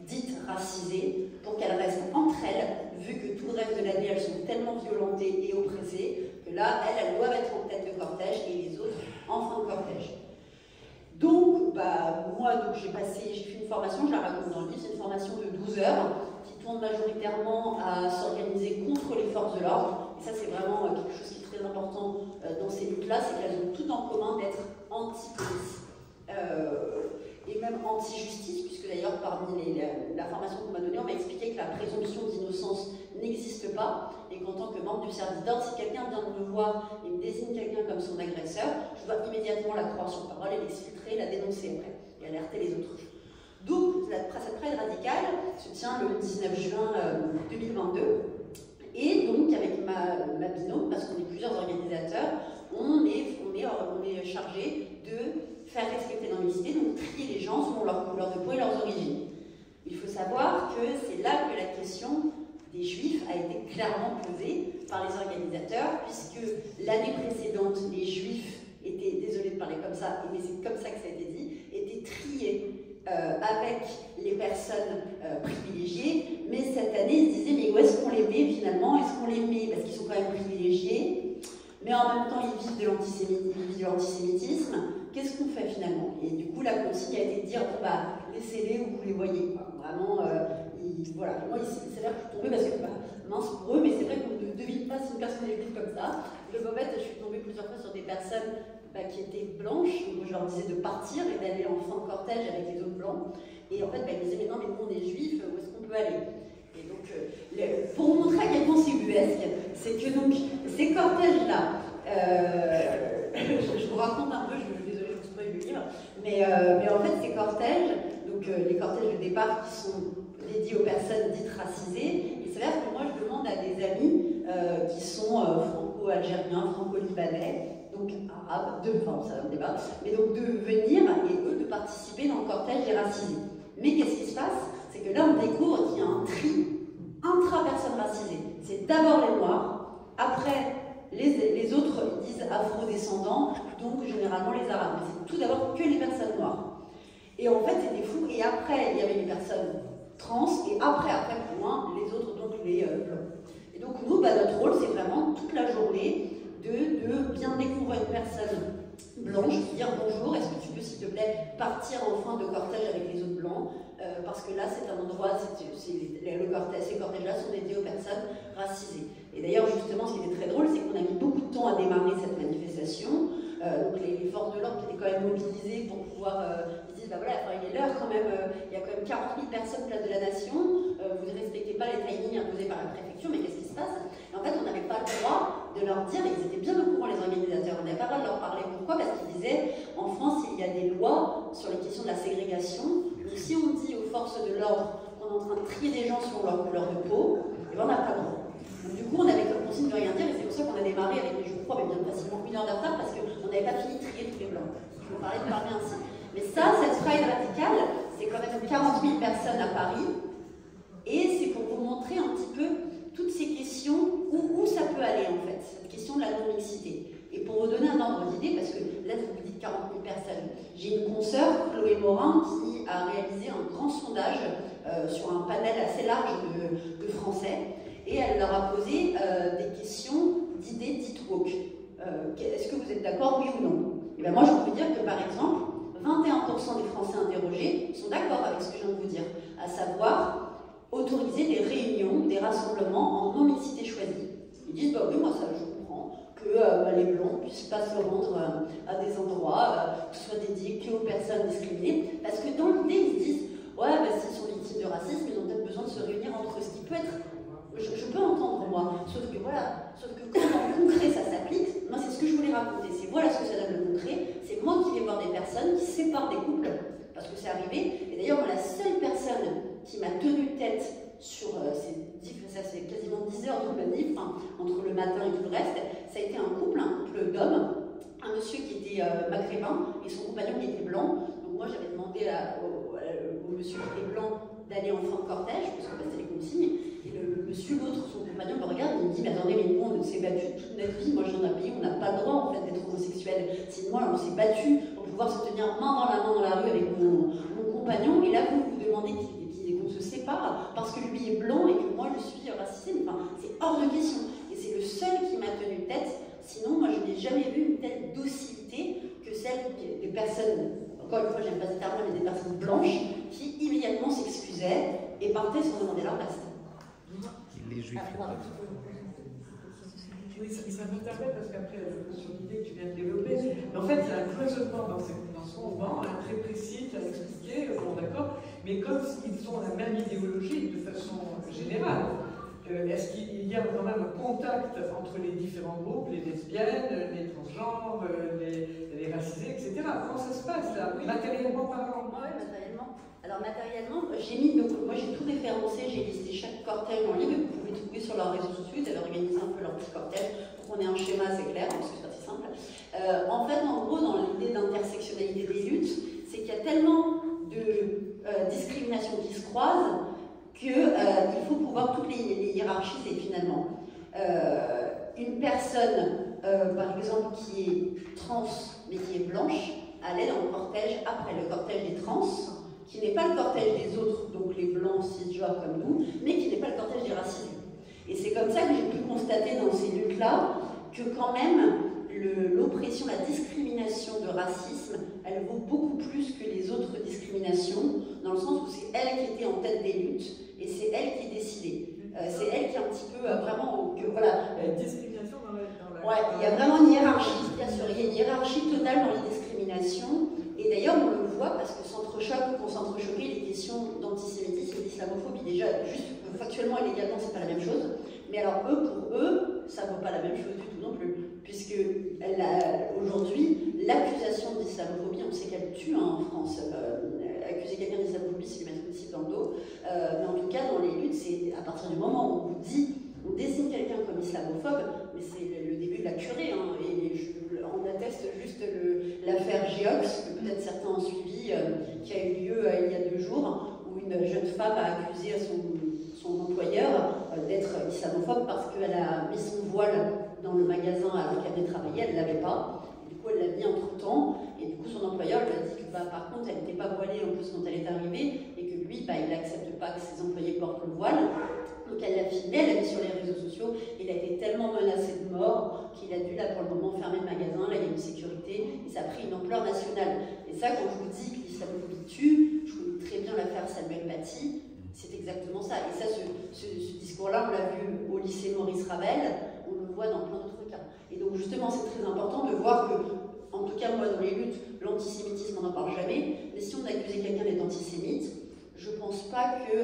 dites racisées pour qu'elles restent entre elles, vu que tout le reste de l'année elles sont tellement violentées et oppressées que là elles doivent être en tête de cortège et les autres en fin de cortège. Donc, moi j'ai fait une formation, je la raconte dans le livre, c'est une formation de 12 heures qui tourne majoritairement à s'organiser contre les forces de l'ordre. Et ça, c'est vraiment quelque chose qui est très important dans ces luttes-là, c'est qu'elles ont tout en commun d'être anti-police et même anti-justice, puisque d'ailleurs, parmi la formation qu'on m'a donnée, on m'a expliqué que la présomption d'innocence n'existe pas, et qu'en tant que membre du service d'ordre, si quelqu'un vient de me voir et me désigne quelqu'un comme son agresseur, je dois immédiatement la croire sur parole et l'exfiltrer, la dénoncer après, et alerter les autres. Donc, cette Pride radicale se tient le 19 juin 2022. Et donc, avec ma binôme, parce qu'on est plusieurs organisateurs, on est chargé de faire respecter la non-mixité, donc trier les gens selon leur couleur de peau et leurs origines. Il faut savoir que c'est là que la question des Juifs a été clairement posée par les organisateurs, puisque l'année précédente, les Juifs étaient, désolée de parler comme ça, mais c'est comme ça que ça a été dit, étaient triés avec les personnes privilégiées, mais cette année ils se disaient mais où est-ce qu'on les met finalement? Est-ce qu'on les met parce qu'ils sont quand même privilégiés, mais en même temps ils vivent de l'antisémitisme? Qu'est-ce qu'on fait finalement? Et du coup la consigne a été de dire bon laissez-les où vous les voyez, quoi. Vraiment voilà. Moi il s'avère que je suis tombée parce que mince pour eux, mais c'est vrai qu'on ne devine pas si une personne est juive comme ça. Le fait, je suis tombée plusieurs fois sur des personnes qui étaient blanches, où je leur disais de partir et d'aller en fin de cortège avec les autres blancs. Et en fait, ils disaient, mais non, mais nous on est juifs, où est-ce qu'on peut aller? Et donc, pour vous montrer à quel point c'est ubuesque, c'est que donc, ces cortèges-là, je vous raconte un peu, désolée, je vous spoil le livre, mais en fait, ces cortèges, donc les cortèges de départ qui sont dédiés aux personnes dites racisées, il s'avère que moi, je demande à des amis qui sont franco-algériens, franco-libanais, donc arabes, enfin c'est un débat, mais donc de venir et eux de participer dans le cortège des racisés. Mais qu'est-ce qui se passe? C'est que là on découvre qu'il y a un tri intra-personnes racisées. C'est d'abord les noirs, après les autres disent afro-descendants, donc généralement les arabes. Mais c'est tout d'abord que les personnes noires. Et en fait c'était fou, et après il y avait les personnes trans, et après plus loin, les autres, donc les blancs. Et donc nous, notre rôle c'est vraiment toute la journée de bien découvrir une personne blanche, de dire bonjour, est-ce que tu peux s'il te plaît partir en fin de cortège avec les autres blancs, parce que là c'est un endroit, ces cortèges-là sont dédiés aux personnes racisées. Et d'ailleurs justement ce qui était très drôle, c'est qu'on a mis beaucoup de temps à démarrer cette manifestation, donc les forces de l'ordre qui étaient quand même mobilisées pour pouvoir, ils disent voilà, il est l'heure quand même, il y a quand même 40 000 personnes place de la nation, vous ne respectez pas les timings imposés par la préfecture, mais qu'est-ce qui se passe? Et en fait on n'avait pas le droit de leur dire, et ils étaient bien au courant les organisateurs, on n'avait pas le droit de leur parler. Pourquoi? Parce qu'ils disaient, en France il y a des lois sur les questions de la ségrégation, donc si on dit aux forces de l'ordre qu'on est en train de trier des gens selon leur couleur de peau, et ben on n'a pas le droit. Donc, du coup, on avait comme consigne de rien dire, et c'est pour ça qu'on a démarré avec, je crois, bien facilement 1 heure de retard, parce qu'on n'avait pas fini de trier tous les blancs. Je vous parlais de parler ainsi. Mais ça, cette strike radicale, c'est quand même 40 000 personnes à Paris, et c'est pour vous montrer un petit peu toutes ces questions, où ça peut aller en fait, cette question de la non-mixité. Et pour vous donner un ordre d'idée, parce que là vous me dites 40 000 personnes, j'ai une consoeur, Chloé Morin, qui a réalisé un grand sondage sur un panel assez large de Français, et elle leur a posé des questions d'idées dites woke. Est-ce que vous êtes d'accord, oui ou non? Et bien moi je peux vous dire que par exemple, 21% des Français interrogés sont d'accord avec ce que je viens de vous dire, à savoir autoriser des réunions, des rassemblements en non-mixité choisie. Ils disent, bah oui, moi ça je comprends, que les blancs ne puissent pas se rendre à des endroits, que ce soit dédié qu'aux personnes discriminées, parce que dans l'idée, ils se disent, ouais, bah, s'ils sont victimes de racisme, ils ont peut-être besoin de se réunir entre eux, ce qui peut être, je peux entendre moi, sauf que voilà, sauf que quand dans le concret ça s'applique, moi c'est ce que je voulais raconter, c'est voilà ce que ça donne le concret, c'est moi qui vais voir des personnes qui séparent des couples, parce que c'est arrivé, et d'ailleurs la seule personne qui m'a tenu tête sur ça c'est quasiment 10 heures de manif, entre le matin et tout le reste, ça a été un couple d'hommes, un monsieur qui était maghrébin et son compagnon qui était blanc. Donc moi j'avais demandé au monsieur qui était blanc d'aller en fin de cortège, parce que c'était les consignes, et le monsieur, l'autre, son compagnon, me regarde et me dit, mais attendez, mais nous on s'est battu toute notre vie, moi je viens d'un pays, on n'a pas le droit en fait d'être homosexuel, sinon on s'est battu pour pouvoir se tenir main dans la rue avec mon compagnon, et là vous demandez qu'on se sépare parce que lui est blanc et que moi je suis racisée, enfin c'est hors de question, et c'est le seul qui m'a tenu tête, sinon moi je n'ai jamais vu une telle docilité que celle des personnes, encore une fois j'aime pas ce terme, mais des personnes blanches qui immédiatement s'excusaient et partaient sans demander leur place. Les juifs. Oui, ça me permet parce qu'après, sur l'idée que tu viens de développer, mais en fait, il y a un cloisonnement dans ce mouvement, très précis, tu as expliqué, bon d'accord, mais comme ils ont la même idéologie de façon générale, est-ce qu'il y a quand même un contact entre les différents groupes, les lesbiennes, les transgenres, les racisés, etc. Comment ça se passe là, matériellement parlant? Oui, matériellement. Alors matériellement, j'ai mis, donc moi j'ai tout référencé, j'ai listé chaque cortège en ligne, vous pouvez trouver sur leurs réseaux sociaux, ils avaient organisé un peu leur petit cortège pour qu'on ait un schéma assez clair, parce que c'est assez simple. En fait, en gros, dans l'idée d'intersectionnalité des luttes, c'est qu'il y a tellement de discriminations qui se croisent qu'il faut pouvoir toutes les hiérarchiser finalement. Une personne, par exemple, qui est trans mais qui est blanche, allait dans le cortège après le cortège des trans, qui n'est pas le cortège des autres, donc les blancs cisgenres comme nous, mais qui n'est pas le cortège des racisés. Et c'est comme ça que j'ai pu constater dans ces luttes-là que quand même l'oppression, la discrimination de racisme, elle vaut beaucoup plus que les autres discriminations, dans le sens où c'est elle qui était en tête des luttes et c'est elle qui décidait. C'est elle qui est un petit peu vraiment... voilà. Discrimination dans la... Ouais, il y a vraiment une hiérarchie, bien sûr, il y a une hiérarchie totale dans les discriminations. Et d'ailleurs, on le voit parce que qu'on s'entrechoquait les questions d'antisémitisme et d'islamophobie. Déjà, juste factuellement et légalement, c'est pas la même chose. Mais alors, pour eux, ça ne vaut pas la même chose du tout non plus. Puisque aujourd'hui, l'accusation d'islamophobie, on sait qu'elle tue en France. Accuser quelqu'un d'islamophobie, c'est lui mettre une cible dans le dos. Mais en tout cas, dans les luttes, c'est à partir du moment où on vous dit, on désigne quelqu'un comme islamophobe, mais c'est le début de la curée. Hein, et on atteste juste l'affaire Geox, que peut-être certains ont suivi, qui a eu lieu il y a 2 jours, où une jeune femme a accusé son employeur d'être islamophobe parce qu'elle a mis son voile dans le magasin alors qu'elle venait travailler, elle ne l'avait pas. Et du coup, elle l'a mis entre-temps, et du coup, son employeur lui a dit que par contre, elle n'était pas voilée en plus quand elle est arrivée, et que lui, il n'accepte pas que ses employés portent le voile. Donc elle l'a filmé, elle l'a mis sur les réseaux sociaux, il a été tellement menacé de mort qu'il a dû là pour le moment fermer le magasin, là il y a une sécurité, et ça a pris une ampleur nationale. Et ça, quand je vous dis que l'islamophobie tue, je connais très bien l'affaire Samuel Paty, c'est exactement ça. Et ça, ce discours-là, on l'a vu au lycée Maurice Ravel, on le voit dans plein d'autres cas. Et donc justement, c'est très important de voir que, en tout cas moi dans les luttes, l'antisémitisme on n'en parle jamais, mais si on accusait quelqu'un d'être antisémite, je ne pense pas que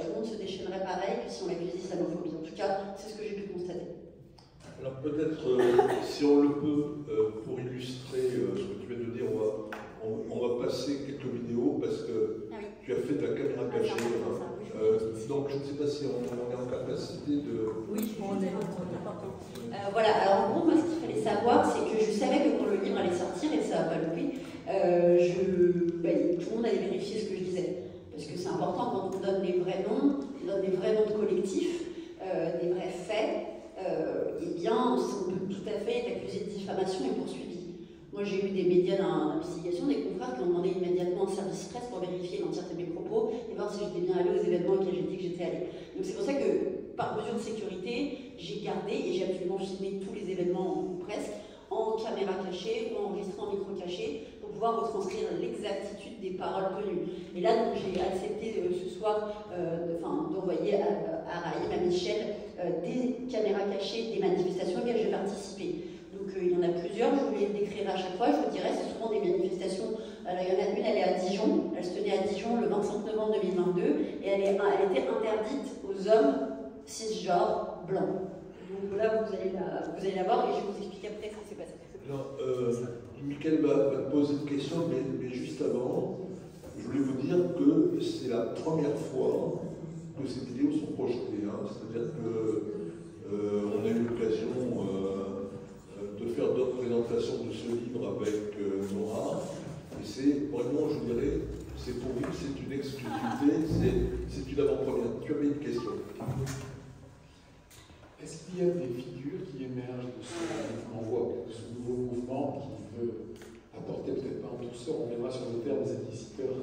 tout le monde se déchaînerait pareil que si on l'accusait d'islamophobie. En tout cas, c'est ce que j'ai pu constater. Alors peut-être, si on le peut, pour illustrer ce que tu viens de dire, on va passer quelques vidéos parce que tu as fait de la caméra cachée. Donc Donc je ne sais pas si on est en capacité de... Oui, on est voilà, alors en gros, moi ce qu'il fallait savoir, c'est que je savais que quand le livre allait sortir, et ça va pas louper, tout le monde allait vérifier ce que je disais. Parce que c'est important quand on donne des vrais noms, on donne des vrais noms de collectifs, des vrais faits, eh bien, on peut tout à fait être accusé de diffamation et poursuivi. Moi, j'ai eu des médias d'investigation, des confrères qui ont demandé immédiatement un service presse pour vérifier l'entièreté de mes propos et voir si j'étais bien allée aux événements auxquels j'ai dit que j'étais allée. Donc c'est pour ça que, par mesure de sécurité, j'ai gardé et j'ai absolument filmé tous les événements, ou presque, en caméra cachée ou enregistré en micro caché pour pouvoir retranscrire l'exactitude des paroles tenues. Et là, donc, j'ai accepté ce soir d'envoyer à Raïm, à Michel, des caméras cachées des manifestations auxquelles j'ai participé. Donc il y en a plusieurs, je vous les décrirai à chaque fois, je vous dirai, c'est souvent des manifestations. Alors, il y en a une, elle est à Dijon, elle se tenait à Dijon le 25 novembre 2022, et elle était interdite aux hommes cisgenres blancs. Donc là, vous allez la voir et je vais vous expliquer après ce qui s'est passé. Alors, Mickaël va te poser une question, mais juste avant, je voulais vous dire que c'est la première fois que ces vidéos sont projetées. Hein. C'est-à-dire qu'on a eu l'occasion de faire d'autres présentations de ce livre avec Nora. Et c'est vraiment, je dirais, c'est pour vous, c'est une exclusivité, c'est une avant-première. Tu avais une question. Est-ce qu'il y a des figures qui émergent de ce mouvement woke, de ce nouveau mouvement qui veut apporter peut-être pas en douceur, on viendra sur le terme des inquisiteurs,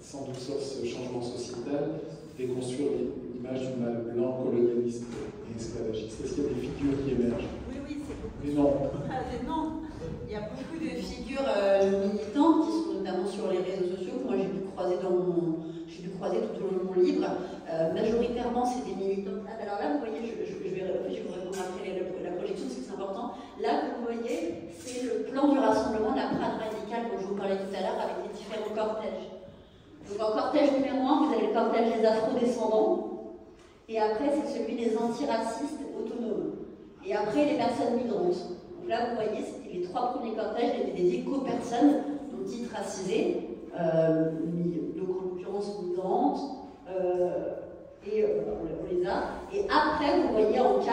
sans douceur ce changement sociétal, déconstruire l'image du mâle blanc, colonialiste et esclavagiste? Est-ce qu'il y a des figures qui émergent? Oui, c'est beaucoup. Mais non. Non. Il y a beaucoup de figures militantes qui sont notamment sur les réseaux sociaux que moi j'ai pu croiser tout au long de mon livre. Majoritairement, c'est des militants. Alors là, vous voyez, je vais vous répondre après la projection parce que c'est important. Là, vous voyez, c'est le plan du rassemblement de la Prade radicale dont je vous parlais tout à l'heure avec les différents cortèges. Donc en cortège numéro 1, vous avez le cortège des afro-descendants. Et après, c'est celui des antiracistes autonomes. Et après, les personnes migrantes. Donc là, vous voyez, c'était les 3 premiers cortèges, étaient des éco-personnes, donc dites racisées, donc en l'occurrence migrantes, et on les a. Et après, vous voyez, en 4,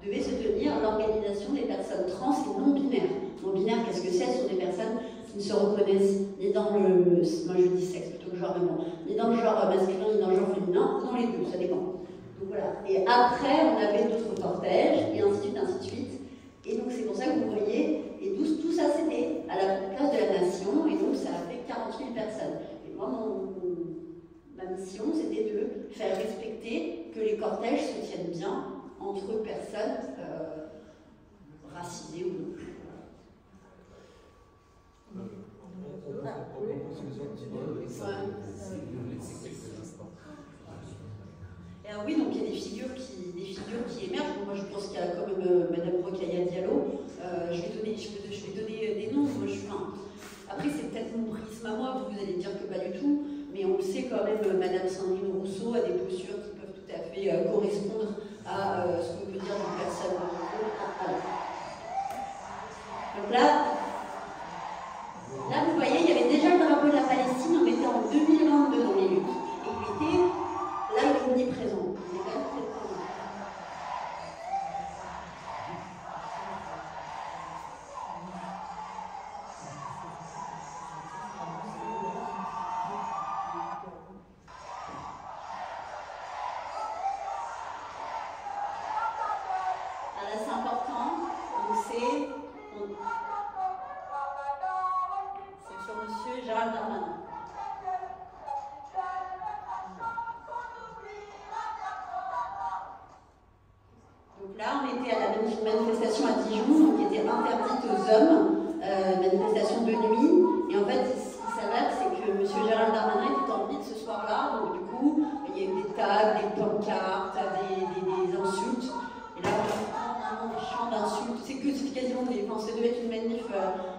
devait se tenir l'organisation des personnes trans et non-binaires. Non-binaires, qu'est-ce que c'est? Ce sont des personnes qui ne se reconnaissent ni dans le, moi je dis sexe plutôt que genre, mais bon, ni dans le genre masculin, ni dans le genre féminin, ou dans les deux, ça dépend. Donc voilà. Et après, on avait d'autres cortèges, et ainsi de suite. Et donc c'est pour ça que vous voyez, et tout ça c'était à la place de la Nation, et donc ça a fait 40 000 personnes. Et moi, ma mission, c'était de faire respecter que les cortèges se tiennent bien entre personnes racisées ou non. Alors oui, donc il y a des figures qui émergent. Moi, je pense qu'il y a quand même Madame Rokhaya Diallo. Je vais donner des noms. Après, c'est peut-être mon prisme à moi. Vous allez dire que pas du tout. Mais on le sait quand même, Madame Sandrine Rousseau a des postures qui peuvent tout à fait correspondre à ce qu'on peut dire d'une personne. Donc là, vous voyez, il y avait déjà le drapeau de la Palestine. On était en 2022 dans les luttes. Et il était là, il est omniprésent. Il est quand même très présent. Ah là, c'est important. Donc c'est sur Monsieur Gérald Darmanin. Donc là, on était à la manifestation à Dijon, qui était interdite aux hommes, manifestation de nuit. Et en fait, ce qui s'avère, c'est que M. Gérald Darmanin était en ville ce soir-là. Donc du coup, il y a eu des tags, des pancartes, des insultes. Et là, on entend vraiment des chants d'insultes. C'est quasiment des... Enfin, ça devait être une manif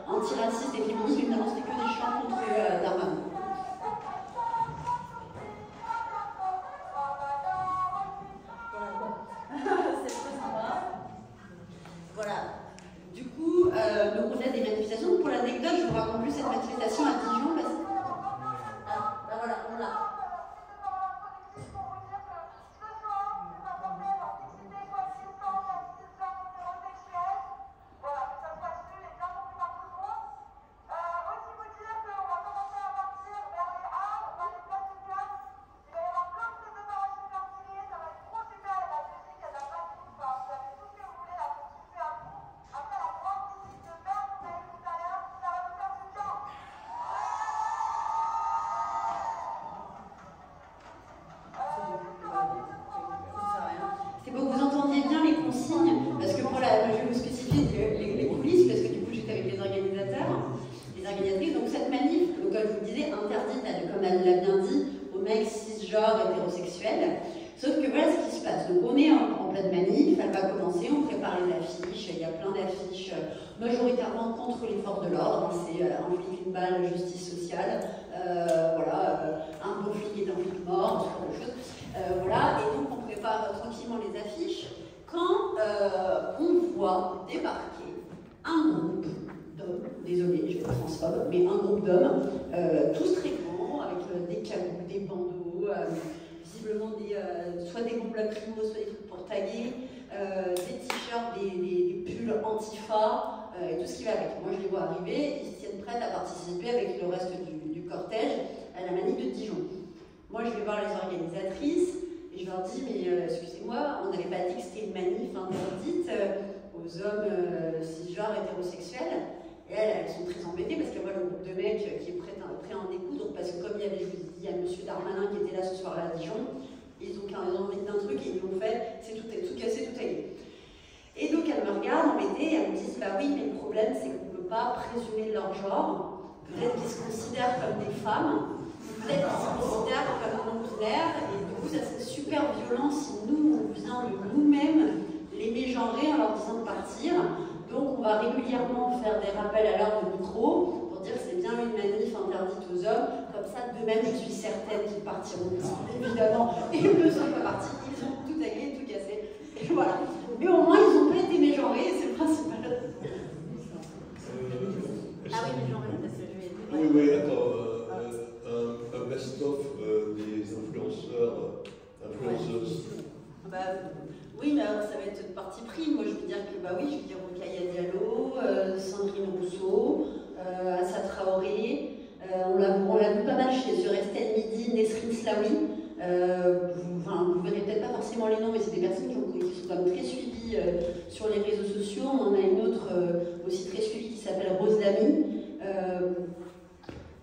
antiraciste et féministe, mais finalement, c'était que des chants contre Darmanin. Voilà. Du coup, donc on a des manifestations. Pour l'anecdote, je vous raconte plus cette manifestation à Dijon. Parce... Ah, là voilà, on l'a. je vous le disais, interdite, comme elle l'a bien dit, aux mecs cisgenres hétérosexuels. Sauf que voilà ce qui se passe. Donc on est en pleine manif, elle va commencer, on prépare les affiches, il y a plein d'affiches majoritairement contre les forces de l'ordre, c'est un flic, une balle, justice sociale, voilà, un bon flic est un flic mort, ce genre de choses. Voilà, et donc on prépare tranquillement les affiches quand on voit débarquer un groupe d'hommes, désolé, je vais être transphobe, mais un groupe d'hommes, tous très grands, avec des cagoules, des bandeaux, visiblement soit des bombes lacrymo, soit des trucs pour taguer, des t-shirts, des pulls antifa, et tout ce qui va avec. Moi je les vois arriver, ils se tiennent prêts à participer avec le reste du cortège à la manif de Dijon. Moi je vais voir les organisatrices, et je leur dis, mais excusez-moi, on n'avait pas dit que c'était une manif interdite aux hommes cisgenres hétérosexuels. Et elles sont très embêtées parce qu'elles voient le groupe de mecs qui est prêt à en découdre. Parce que comme il y avait, je vous ai dit, il y a M. Darmanin qui était là ce soir-là à Dijon, ils ont envie d'un truc et ils l'ont fait, c'est tout cassé, tout taillé. Et donc elles me regardent embêtées et elles me disent, bah oui, mais le problème c'est qu'on ne peut pas présumer de leur genre. Peut-être qu'ils se considèrent comme des femmes, peut-être qu'ils se considèrent comme non-binaires, et du coup ça serait super violent si nous, on vient de nous-mêmes les mégenrer en leur disant de partir. Donc on va régulièrement faire des rappels à l'heure de micro pour dire que c'est bien une manif interdite aux hommes. Comme ça, de même, je suis certaine qu'ils partiront. Évidemment, ils ne sont pas partis, ils ont tout tagué, tout cassé. Et voilà. Mais au moins, ils n'ont pas été mégenrés, et c'est le principal. Ah oui, mégenrés, parce que je vais... Oui, attends, un best-of des influenceuses. Oui, mais alors ça va être parti pris. Moi, je veux dire que, bah oui, je veux dire Rokhaya Diallo, Sandrine Rousseau, Assa Traoré. On l'a vu pas mal sur Estelle Midi, Nesrine Slaoui. Vous ne verrez peut-être pas forcément les noms, mais c'est des personnes qui sont quand même très suivies sur les réseaux sociaux. On en a une autre aussi très suivie qui s'appelle Rose Lamy.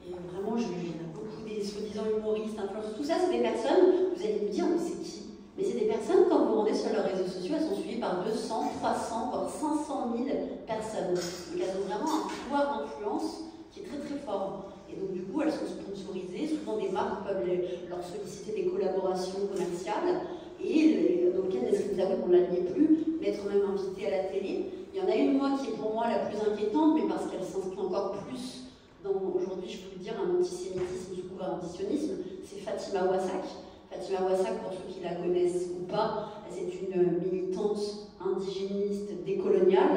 Et vraiment, il y en a beaucoup des soi-disant humoristes, influenceurs. Tout ça, c'est des personnes, vous allez me dire, mais c'est qui ? Mais c'est des personnes, quand vous rendez sur leurs réseaux sociaux, elles sont suivies par 200, 300, voire 500 000 personnes. Donc elles ont vraiment un pouvoir d'influence qui est très très fort. Et donc du coup, elles sont sponsorisées, souvent des marques peuvent leur solliciter des collaborations commerciales. Et dans le cas d'Escrime Zawoud, on ne la liait plus, mais être même invitée à la télé. Il y en a une, moi, qui est pour moi la plus inquiétante, mais parce qu'elle s'inscrit encore plus dans, aujourd'hui, je peux le dire, un antisémitisme sous couvert d'antisionisme, c'est Fatima Ouassak. Fatima Ouassak, pour ceux qui la connaissent ou pas, c'est une militante indigéniste décoloniale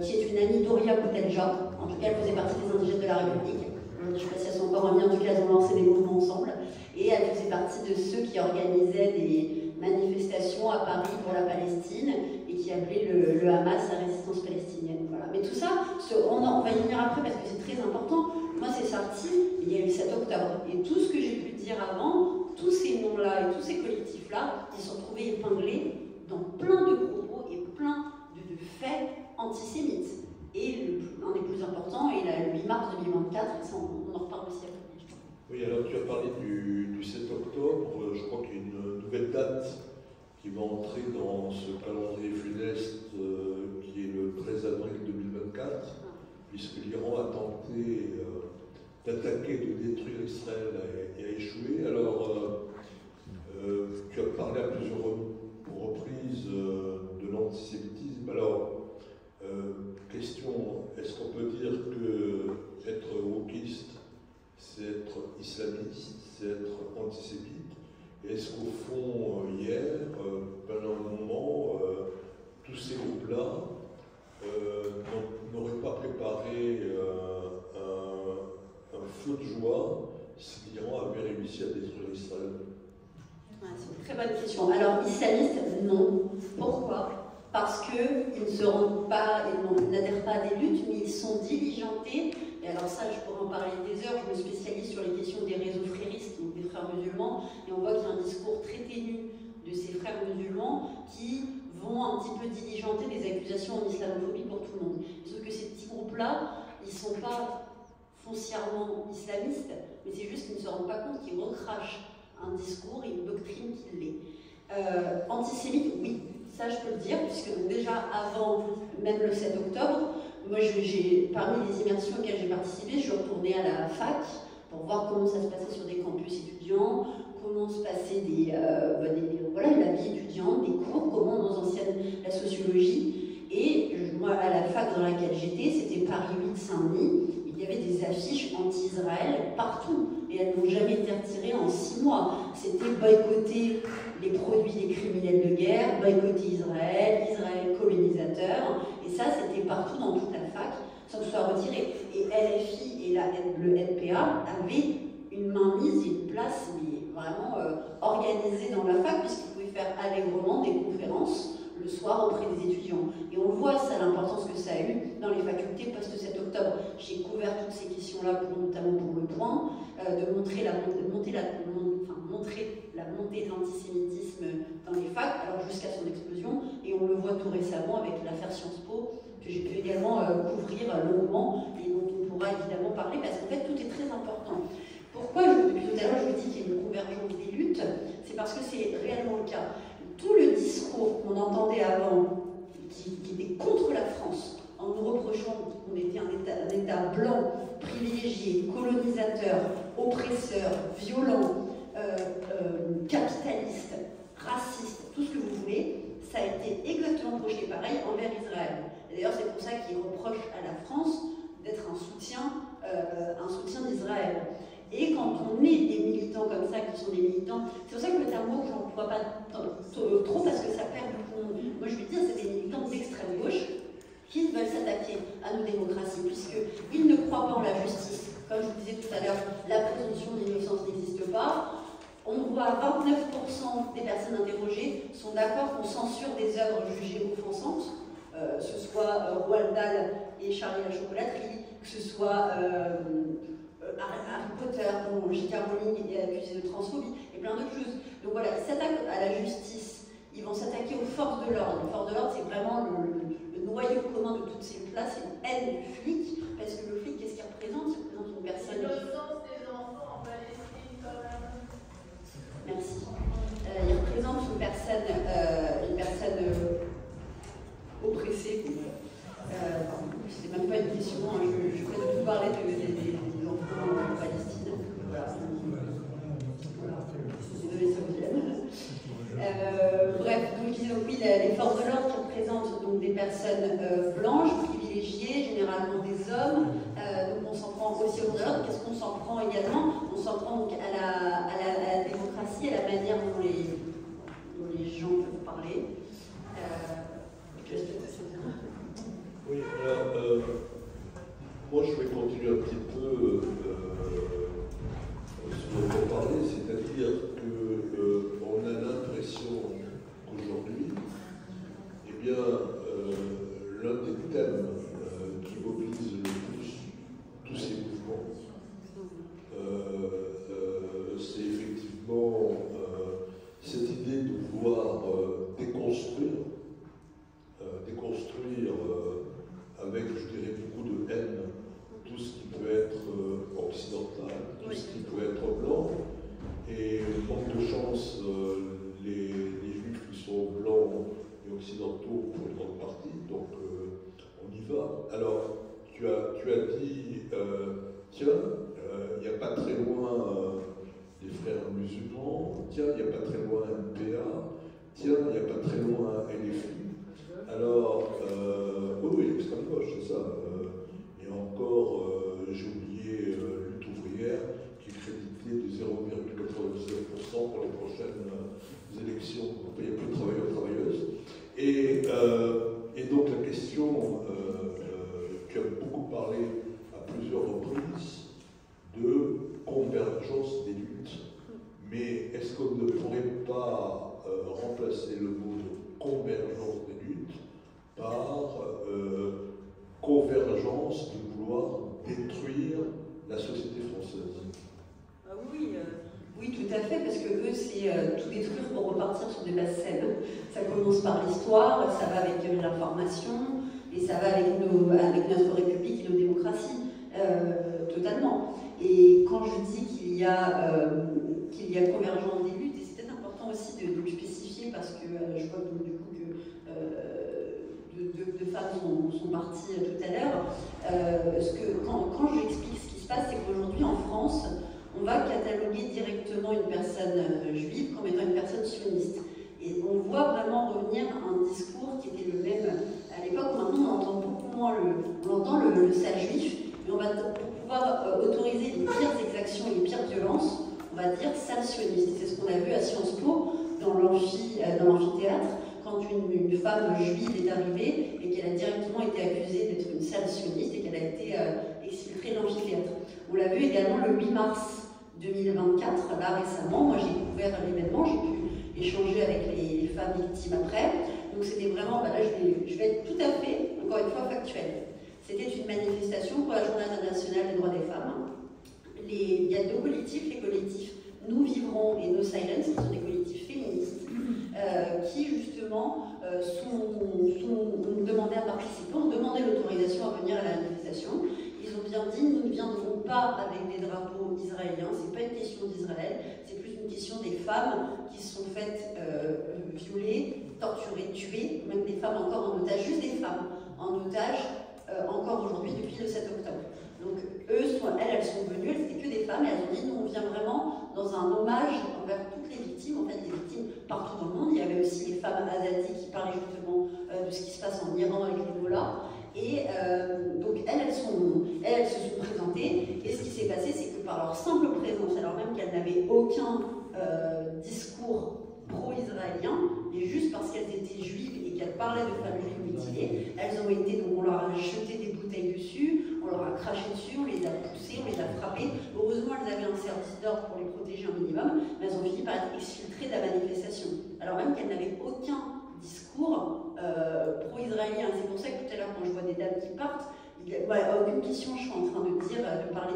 qui est une amie d'Oria Boutelja. En tout cas, elle faisait partie des indigènes de la République. Je ne sais pas si elles sont encore amies, en tout cas, elles ont lancé des mouvements ensemble. Et elle faisait partie de ceux qui organisaient des manifestations à Paris pour la Palestine et qui appelaient le Hamas la résistance palestinienne. Voilà. Mais tout ça, on va y venir après parce que c'est très important. Moi, c'est sorti, il y a eu le 7 octobre. Et tout ce que j'ai pu dire avant, tous ces noms-là et tous ces collectifs-là, ils sont trouvés épinglés dans plein de propos et plein de faits antisémites. Et un des plus importants est le 8 mars 2024, et ça on en reparle aussi après. Oui, alors tu as parlé du 7 octobre, je crois qu'il y a une nouvelle date qui va entrer dans ce calendrier funeste qui est le 13 avril 2024, puisque l'Iran a tenté d'attaquer, de détruire Israël et a échoué. Alors, tu as parlé à plusieurs reprises de l'antisémitisme. Alors, question, est-ce qu'on peut dire que être wokiste, c'est être islamiste, c'est être antisémite? Et est-ce qu'au fond, hier, pendant un moment, tous ces groupes-là n'auraient pas préparé un feu de joie si l'Iran avait réussi à détruire Israël? C'est une très bonne question. Alors, islamiste, non. Pourquoi? Parce qu'ils ne se rendent pas, ils n'adhèrent pas à des luttes, mais ils sont diligentés. Et alors ça, je pourrais en parler des heures, je me spécialise sur les questions des réseaux fréristes, donc des frères musulmans, et on voit qu'il y a un discours très ténu de ces frères musulmans qui vont un petit peu diligenter des accusations en islamophobie pour tout le monde. Sauf que ces petits groupes-là, ils ne sont pas foncièrement islamistes, mais c'est juste qu'ils ne se rendent pas compte qu'ils recrachent un discours et une doctrine qui l'est. Antisémite, oui. Ça, je peux le dire, puisque donc déjà avant même le 7 octobre, moi, parmi les immersions auxquelles j'ai participé, je suis retournée à la fac pour voir comment ça se passait sur des campus étudiants, comment se passait voilà, la vie étudiante, des cours, comment on enseigne la sociologie. Et moi, à la fac dans laquelle j'étais, c'était Paris 8 Saint-Denis, il y avait des affiches anti-Israël partout, et elles n'ont jamais été retirées en 6 mois. C'était boycotter les produits des criminels de guerre, boycotter Israël, Israël colonisateur, et ça c'était partout dans toute la fac, sans que ce soit retiré. Et LFI et le NPA avaient une mainmise et une place mais vraiment organisée dans la fac, puisqu'ils pouvaient faire allègrement des conférences le soir auprès des étudiants. Et on voit ça, l'importance que ça a eu dans les facultés post-7 octobre. J'ai couvert toutes ces questions-là, notamment pour Le Point, de montrer la montée de l'antisémitisme dans les facs, alors jusqu'à son explosion. Et on le voit tout récemment avec l'affaire Sciences Po, que j'ai pu également couvrir longuement, et dont on pourra évidemment parler, parce qu'en fait, tout est très important. Pourquoi, depuis tout à l'heure, je vous dis qu'il y a une convergence des luttes, c'est parce que c'est réellement le cas. Tout le discours qu'on entendait avant, qui était contre la France, en nous reprochant qu'on était un État blanc, privilégié, colonisateur, oppresseur, violent, capitaliste, raciste, tout ce que vous voulez, ça a été exactement projeté pareil envers Israël. Et d'ailleurs, c'est pour ça qu'il reproche à la France d'être un soutien d'Israël. Et quand on est des militants comme ça, qui sont des militants, c'est pour ça que le terme mot, je n'emploie pas trop parce que ça perd beaucoup. Moi, je veux dire, c'est des militants d'extrême gauche qui veulent s'attaquer à nos démocraties, puisqu'ils ne croient pas en la justice. Comme je vous disais tout à l'heure, la présomption d'innocence n'existe pas. On voit 29% des personnes interrogées sont d'accord qu'on censure des œuvres jugées offensantes, ce soit Roald Dahl et Charlie la chocolaterie, que ce soit Harry Potter, dont J.K. Rowling est accusé de transphobie, et plein d'autres choses. Donc voilà, ils s'attaquent à la justice, ils vont s'attaquer aux forces de l'ordre. Les forces de l'ordre, c'est vraiment le noyau commun de toutes ces places, c'est une haine du flic, parce que le flic, qu'est-ce qu'il représente? Il représente une personne. L'innocence des enfants en Palestine, quand même. Merci. Il représente une personne oppressée. C'est même pas une question, hein. Je peux tout parler des enfants en Palestine. Voilà. Désolée, ça vous gêne. Bref, donc oui, les forces de l'ordre représentent donc des personnes blanches, privilégiées, généralement des hommes. Donc on s'en prend aussi aux forces de l'ordre. Qu'est-ce qu'on s'en prend également? On s'en prend donc à la démocratie, à la manière dont les gens peuvent parler. Oui, alors, moi je vais continuer un petit peu sur ce dont on parlait, c'est-à-dire qu'on a l'impression qu'aujourd'hui, eh bien, l'un des thèmes qui mobilise le plus tous ces mouvements, c'est effectivement cette idée de vouloir déconstruire avec, je dirais, beaucoup de haine, tout ce qui peut être occidental, tout ce qui peut être blanc, et manque de chance, les juifs qui sont blancs et occidentaux pour une grande partie, donc on y va. Alors, tu as dit, tiens, il n'y a pas très loin les frères musulmans, tiens, il n'y a pas très loin NPA, tiens, il n'y a pas très loin LFI. Alors, oui, extrême gauche, c'est ça. Et encore, j'ai oublié Lutte ouvrière, qui est crédité de 0,99% pour les prochaines élections. Donc, il n'y a plus de travailleurs, travailleuses. Et donc, la question, tu as beaucoup parlé à plusieurs reprises de convergence des luttes. Mais est-ce qu'on ne pourrait pas remplacer le mot de convergence des luttes par convergence de vouloir détruire la société française? Oui, tout à fait, parce que eux, c'est tout détruire pour repartir sur des bases saines. Ça commence par l'histoire, ça va avec l'information, et ça va avec notre République et nos démocraties, totalement. Et quand je dis qu'il y a convergence des luttes, et c'est peut-être important aussi de le spécifier, parce que je vois que, du coup que deux femmes sont parties tout à l'heure, quand j'explique ce qui se passe, c'est qu'aujourd'hui en France, va cataloguer directement une personne juive comme étant une personne sioniste. Et on voit vraiment revenir un discours qui était le même à l'époque. Maintenant, on entend beaucoup moins le sale juif, mais on va, pour pouvoir autoriser les pires exactions et les pires violences, on va dire sale sioniste. C'est ce qu'on a vu à Sciences Po, dans l'amphithéâtre, quand une femme juive est arrivée et qu'elle a directement été accusée d'être une sale sioniste et qu'elle a été exfiltrée de l'amphithéâtre. On l'a vu également le 8 mars 2024, là récemment. Moi, j'ai couvert l'événement, j'ai pu échanger avec les femmes victimes après. Donc c'était vraiment, là je vais être tout à fait, encore une fois, factuelle. C'était une manifestation pour la Journée internationale des droits des femmes. Il y a deux collectifs, les collectifs Nous Vivrons et No Silence, qui sont des collectifs féministes, qui justement ont demandé à participer, ont demandé l'autorisation à venir à la manifestation. Ils ont bien dit, nous ne viendrons pas avec des drapeaux israéliens, c'est pas une question d'Israël, c'est plus une question des femmes qui se sont faites violer, torturées, tuées, même des femmes encore en otage, juste des femmes en otage encore aujourd'hui depuis le 7 octobre. Donc elles sont venues, elles n'étaient que des femmes, et elles ont dit, nous on vient vraiment dans un hommage envers toutes les victimes, en fait des victimes partout dans le monde. Il y avait aussi les femmes azadies qui parlaient justement de ce qui se passe en Iran avec l'Ebola. Et donc elles se sont présentées, et ce qui s'est passé, c'est que par leur simple présence, alors même qu'elles n'avaient aucun discours pro-israélien, et juste parce qu'elles étaient juives et qu'elles parlaient de femmes juives mutilées, elles ont été, donc on leur a jeté des bouteilles dessus, on leur a craché dessus, on les a poussées, on les a frappées. Heureusement, elles avaient un service d'ordre pour les protéger un minimum, mais elles ont fini par être exfiltrées de la manifestation, alors même qu'elles n'avaient aucun discours pro-israélien. C'est pour ça que tout à l'heure, quand je vois des dames qui partent, aucune question, je suis en train de parler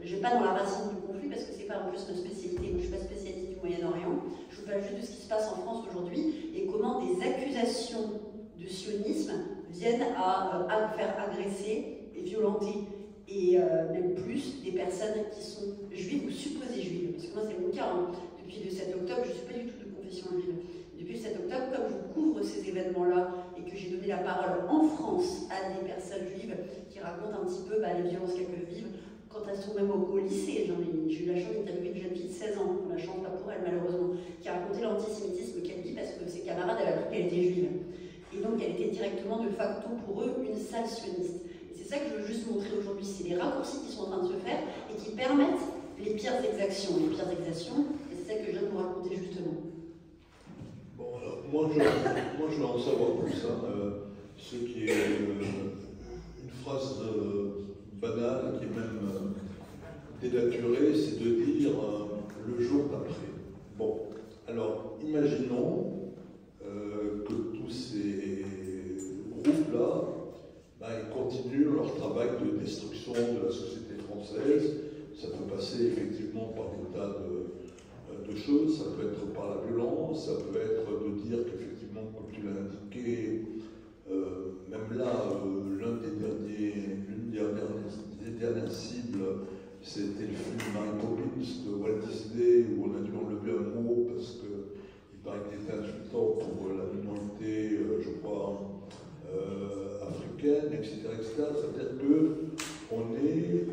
je ne vais pas dans la racine du conflit parce que c'est pas en plus ma spécialité. Moi, je ne suis pas spécialiste du Moyen-Orient. Je vous parle juste de ce qui se passe en France aujourd'hui et comment des accusations de sionisme viennent à faire agresser et violenter, et même plus, des personnes qui sont juives ou supposées juives. Parce que moi, c'est mon cas. Hein. Depuis le 7 octobre, je ne suis pas du tout de confession juive. Depuis le 7 octobre, comme je couvre ces événements-là et que j'ai donné la parole en France à des personnes juives qui racontent un petit peu les violences qu'elles peuvent vivre, quand elles sont même au lycée, j'ai eu la chance d'interviewer une jeune fille de 16 ans, la chance pas pour elle malheureusement, qui a raconté l'antisémitisme qu'elle vit parce que ses camarades avaient appris qu'elle était juive. Et donc elle était directement de facto pour eux une sale sioniste. Et c'est ça que je veux juste montrer aujourd'hui, c'est les raccourcis qui sont en train de se faire et qui permettent les pires exactions. Et c'est ça que je viens de vous raconter justement. Bon, alors, moi je vais en savoir plus. Ce qui est une phrase banale, qui est même dénaturée, c'est de dire le jour d'après. Bon, alors imaginons que tous ces groupes-là, ils continuent leur travail de destruction de la société française. Ça peut passer effectivement par des tas de choses, ça peut être par la violence, ça peut être de dire qu'effectivement, comme tu l'as indiqué, même là, l'une des dernières cibles, c'était le film Mary Poppins de Walt Disney, où on a dû enlever un mot parce qu'il paraît qu'il était insultant pour la minorité, je crois, africaine, etc. C'est-à-dire qu'on est...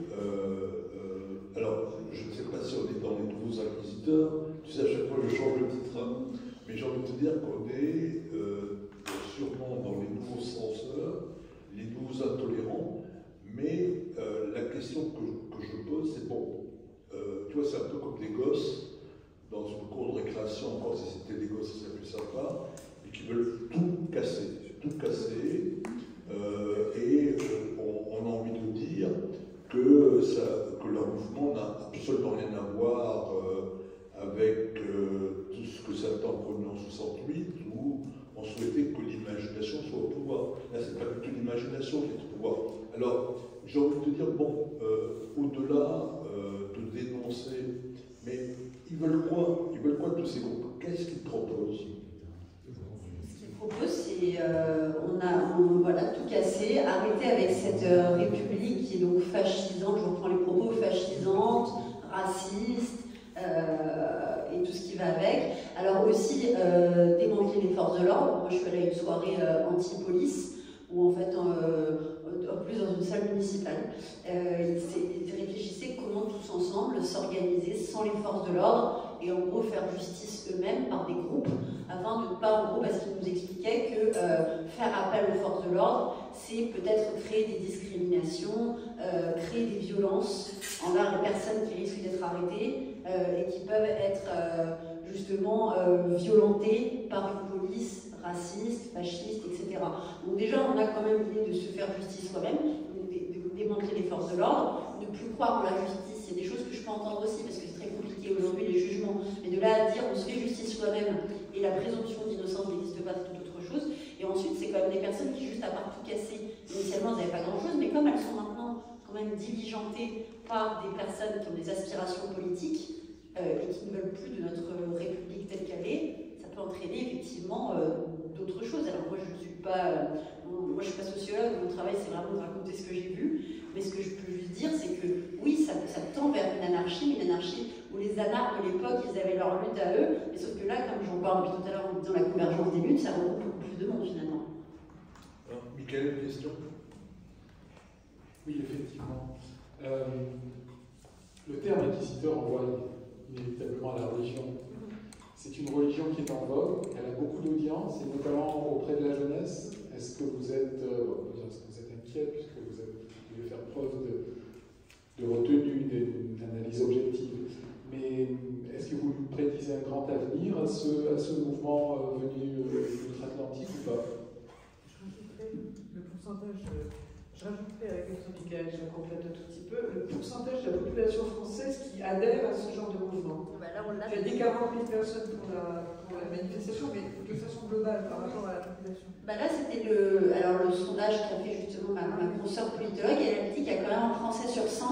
alors, je ne sais pas si on est dans les nouveaux inquisiteurs, tu sais, à chaque fois je change le titre, mais j'ai envie de te dire qu'on est sûrement dans les nouveaux censeurs, les nouveaux intolérants, mais la question que je pose, c'est bon, tu vois, c'est un peu comme des gosses dans une cour de récréation, encore si c'était des gosses, c'est plus sympa, et qui veulent tout casser, et on a envie de dire que leur mouvement n'a absolument rien à voir avec tout ce que certains ont connu en 68, où on souhaitait que l'imagination soit au pouvoir. Là, c'est pas du tout l'imagination qui est au pouvoir. Alors, j'ai envie de te dire, bon, au-delà de dénoncer, mais ils veulent quoi? Ils veulent quoi de tous ces groupes? Qu'est-ce qu'ils proposent? Ce qu'ils proposent, c'est voilà, tout casser, arrêter avec cette république qui est donc fascisante, je reprends les propos, fascisante, raciste, et tout ce qui va avec. Alors aussi démanteler les forces de l'ordre. Moi je suis allée à une soirée anti-police où en fait, en plus dans une salle municipale, ils réfléchissaient comment tous ensemble de s'organiser sans les forces de l'ordre et en gros faire justice eux-mêmes par des groupes afin de ne pas, en gros, parce qu'ils nous expliquaient que faire appel aux forces de l'ordre, c'est peut-être créer des discriminations, créer des violences envers les personnes qui risquent d'être arrêtées et qui peuvent être justement violentées par une police raciste, fasciste, etc. Donc déjà, on a quand même l'idée de se faire justice soi-même, de démanteler les forces de l'ordre, ne plus croire en la justice. Il y a des choses que je peux entendre aussi, parce que c'est très compliqué aujourd'hui, les jugements, mais de là à dire on se fait justice soi-même et la présomption d'innocence n'existe pas, c'est toute autre chose. Et ensuite, c'est quand même des personnes qui, juste à part tout casser, initialement, elles n'avaient pas grand-chose, mais comme elles sont maintenant quand même diligentées par des personnes qui ont des aspirations politiques et qui ne veulent plus de notre République telle qu'elle est, ça peut entraîner effectivement d'autres choses. Alors moi, je ne suis pas sociologue, mon travail c'est vraiment de raconter ce que j'ai vu, mais ce que je peux juste dire, c'est que oui, ça tend vers une anarchie où les anarches de l'époque, ils avaient leur lutte à eux, mais sauf que là, comme j'en parle depuis tout à l'heure dans la convergence des luttes, ça regroupe beaucoup plus de monde finalement. Michael, une question? Oui, effectivement. Le terme inquisiteur renvoie inévitablement à la religion. C'est une religion qui est en vogue, elle a beaucoup d'audience, et notamment auprès de la jeunesse. Est-ce que vous êtes, inquiet, puisque vous devez faire preuve de retenue, d'analyse objective, mais est-ce que vous prédisez un grand avenir à ce mouvement venu d'outre-Atlantique ou pas? Le pourcentage, je rajouterai avec Michael, je complète un tout petit peu, le pourcentage de la population française qui adhère à ce genre de mouvement. Tu as dit 40 000 personnes pour la manifestation, mais de façon globale par rapport à la population. Là, c'était le sondage qu'a fait justement ma consoeur politologue, et elle a dit qu'il y a quand même un Français sur 5,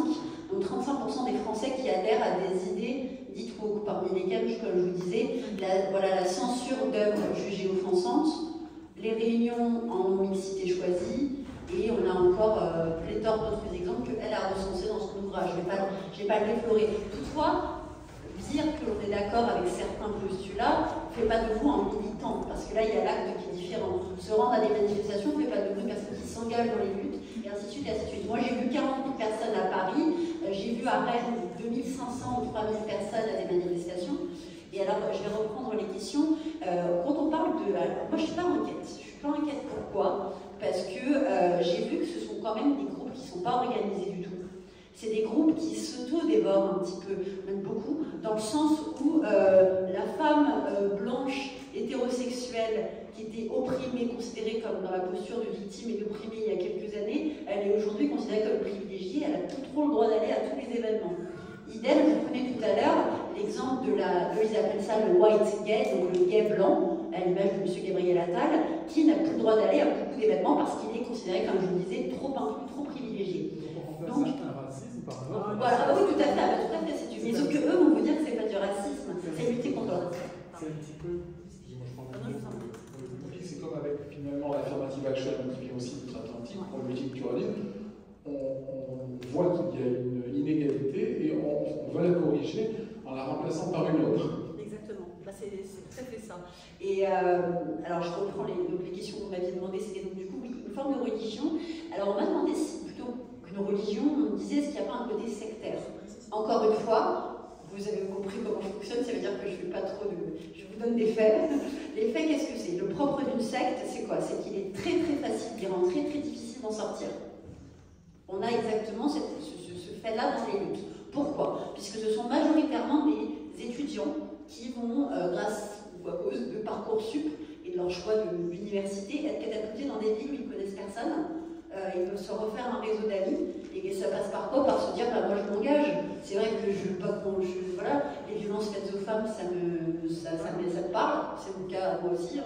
donc 35% des Français qui adhèrent à des idées dites woke, parmi lesquelles, comme je vous disais, la censure d'œuvres jugées offensantes, les réunions en mixité choisie, et on a encore pléthore d'autres exemples qu'elle a recensés dans son ouvrage. Je ne vais pas le déflorer. Toutefois, dire que l'on est d'accord avec certains postulats ne fait pas de vous un militant, parce que là, il y a l'acte qui est différent. Se rendre à des manifestations ne fait pas de vous une personne qui s'engage dans les luttes, et ainsi de suite, et ainsi de suite. Moi, j'ai vu 40 000 personnes à Paris, j'ai vu à Rennes 2500 ou 3000 personnes à des manifestations. Et alors, je vais reprendre les questions. Quand on parle de... Alors, moi, je ne suis pas inquiète. Je suis pas inquiète. Pourquoi? Parce que j'ai vu que ce sont quand même des groupes qui ne sont pas organisés du tout. C'est des groupes qui s'auto-dévorent un petit peu, même beaucoup, dans le sens où la femme blanche, hétérosexuelle, qui était opprimée, considérée comme dans la posture de victime et d'opprimée il y a quelques années, elle est aujourd'hui considérée comme privilégiée, elle a tout trop le droit d'aller à tous les événements. Idem, vous prenez tout à l'heure l'exemple de ils appellent ça le white gay, donc le gay blanc, à l'image de M. Gabriel Attal, qui n'a plus le droit d'aller à beaucoup d'événements parce qu'il est considéré, comme je vous le disais, trop inclus, trop privilégié. Donc, voilà, oui, tout à fait, c'est du. Mais sauf que eux vont vous dire que c'est pas du racisme, c'est lutter contre le racisme. C'est un petit peu. C'est comme avec finalement l'affirmative action qui vient aussi d'outre-Atlantique, pour le multiculturalisme. On voit qu'il y a une inégalité et on veut la corriger en la remplaçant par une autre. Exactement, c'est tout à fait ça. Et alors je reprends les questions que vous m'aviez demandé, c'était donc du coup oui, une forme de religion. Alors on m'a demandé si plutôt qu'une religion, on me disait est-ce qu'il n'y a pas un côté sectaire. Encore une fois, vous avez compris comment je fonctionne, ça veut dire que je ne fais pas trop de... Je vous donne des faits. Les faits, qu'est-ce que c'est? Le propre d'une secte, c'est quoi? C'est qu'il est très très facile d'y rentrer, très difficile d'en sortir. On a exactement ce fait-là dans les luttes. Pourquoi? Puisque ce sont majoritairement des étudiants qui vont, grâce ou à cause de Parcoursup et de leur choix de l'université, être catapultés dans des villes où ils ne connaissent personne. Ils peuvent se refaire un réseau d'amis. Et ça passe par quoi? Par se dire, moi je m'engage. C'est vrai que voilà, les violences faites aux femmes, ça me parle. C'est mon cas moi aussi.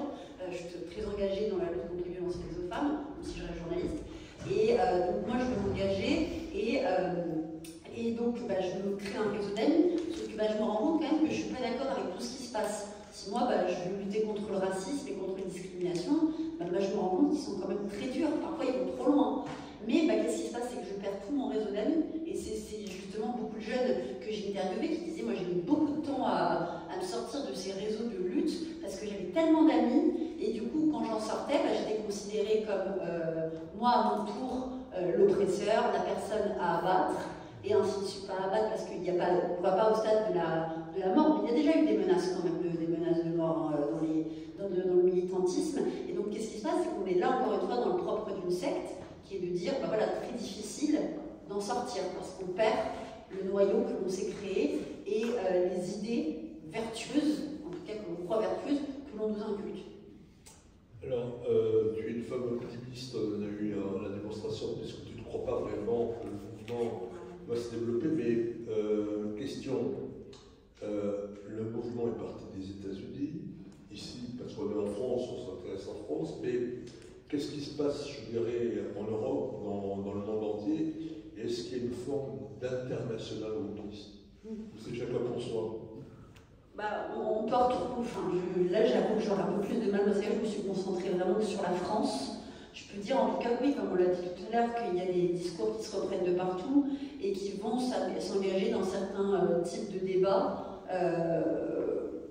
Je suis très engagée dans la lutte contre les violences faites aux femmes, même si je reste journaliste. Et donc moi je veux m'engager et donc je me crée un réseau d'amis, sauf que je me rends compte quand même que je ne suis pas d'accord avec tout ce qui se passe. Si moi je veux lutter contre le racisme et contre les discriminations, je me rends compte qu'ils sont quand même très durs, parfois ils vont trop loin. Mais qu'est-ce qui se passe, c'est que je perds tout mon réseau d'amis, et c'est justement beaucoup de jeunes que j'ai interviewés qui disaient moi j'ai mis beaucoup de temps à me sortir de ces réseaux de lutte, parce que j'avais tellement d'amis, et du coup quand j'en sortais, j'étais considérée comme moi à mon tour l'oppresseur, la personne à abattre, et ainsi de suite par la balle, parce qu'on ne va pas au stade de la mort, mais il y a déjà eu des menaces quand même, des menaces de mort dans le militantisme. Et donc qu'est-ce qui se passe? C'est qu'on est là encore une fois dans le propre d'une secte, qui est de dire, ben voilà, très difficile d'en sortir, parce qu'on perd le noyau que l'on s'est créé et les idées vertueuses, en tout cas que l'on croit vertueuses, que l'on nous inculque. Alors, tu es une femme optimiste, on a eu la démonstration, puisque tu ne crois pas vraiment que le mouvement va se développer, mais question, le mouvement est parti des États-Unis, ici, parce qu'on est en France, on s'intéresse en France, mais qu'est-ce qui se passe, je dirais, en Europe, dans le monde entier? Est-ce qu'il y a une forme d'international wokisme? C'est chacun pour soi. Bah, on peut retrouver, là j'avoue que j'aurais un peu plus de mal, parce que je me suis concentrée vraiment sur la France. Je peux dire en tout cas oui, comme on l'a dit tout à l'heure, qu'il y a des discours qui se reprennent de partout et qui vont s'engager dans certains types de débats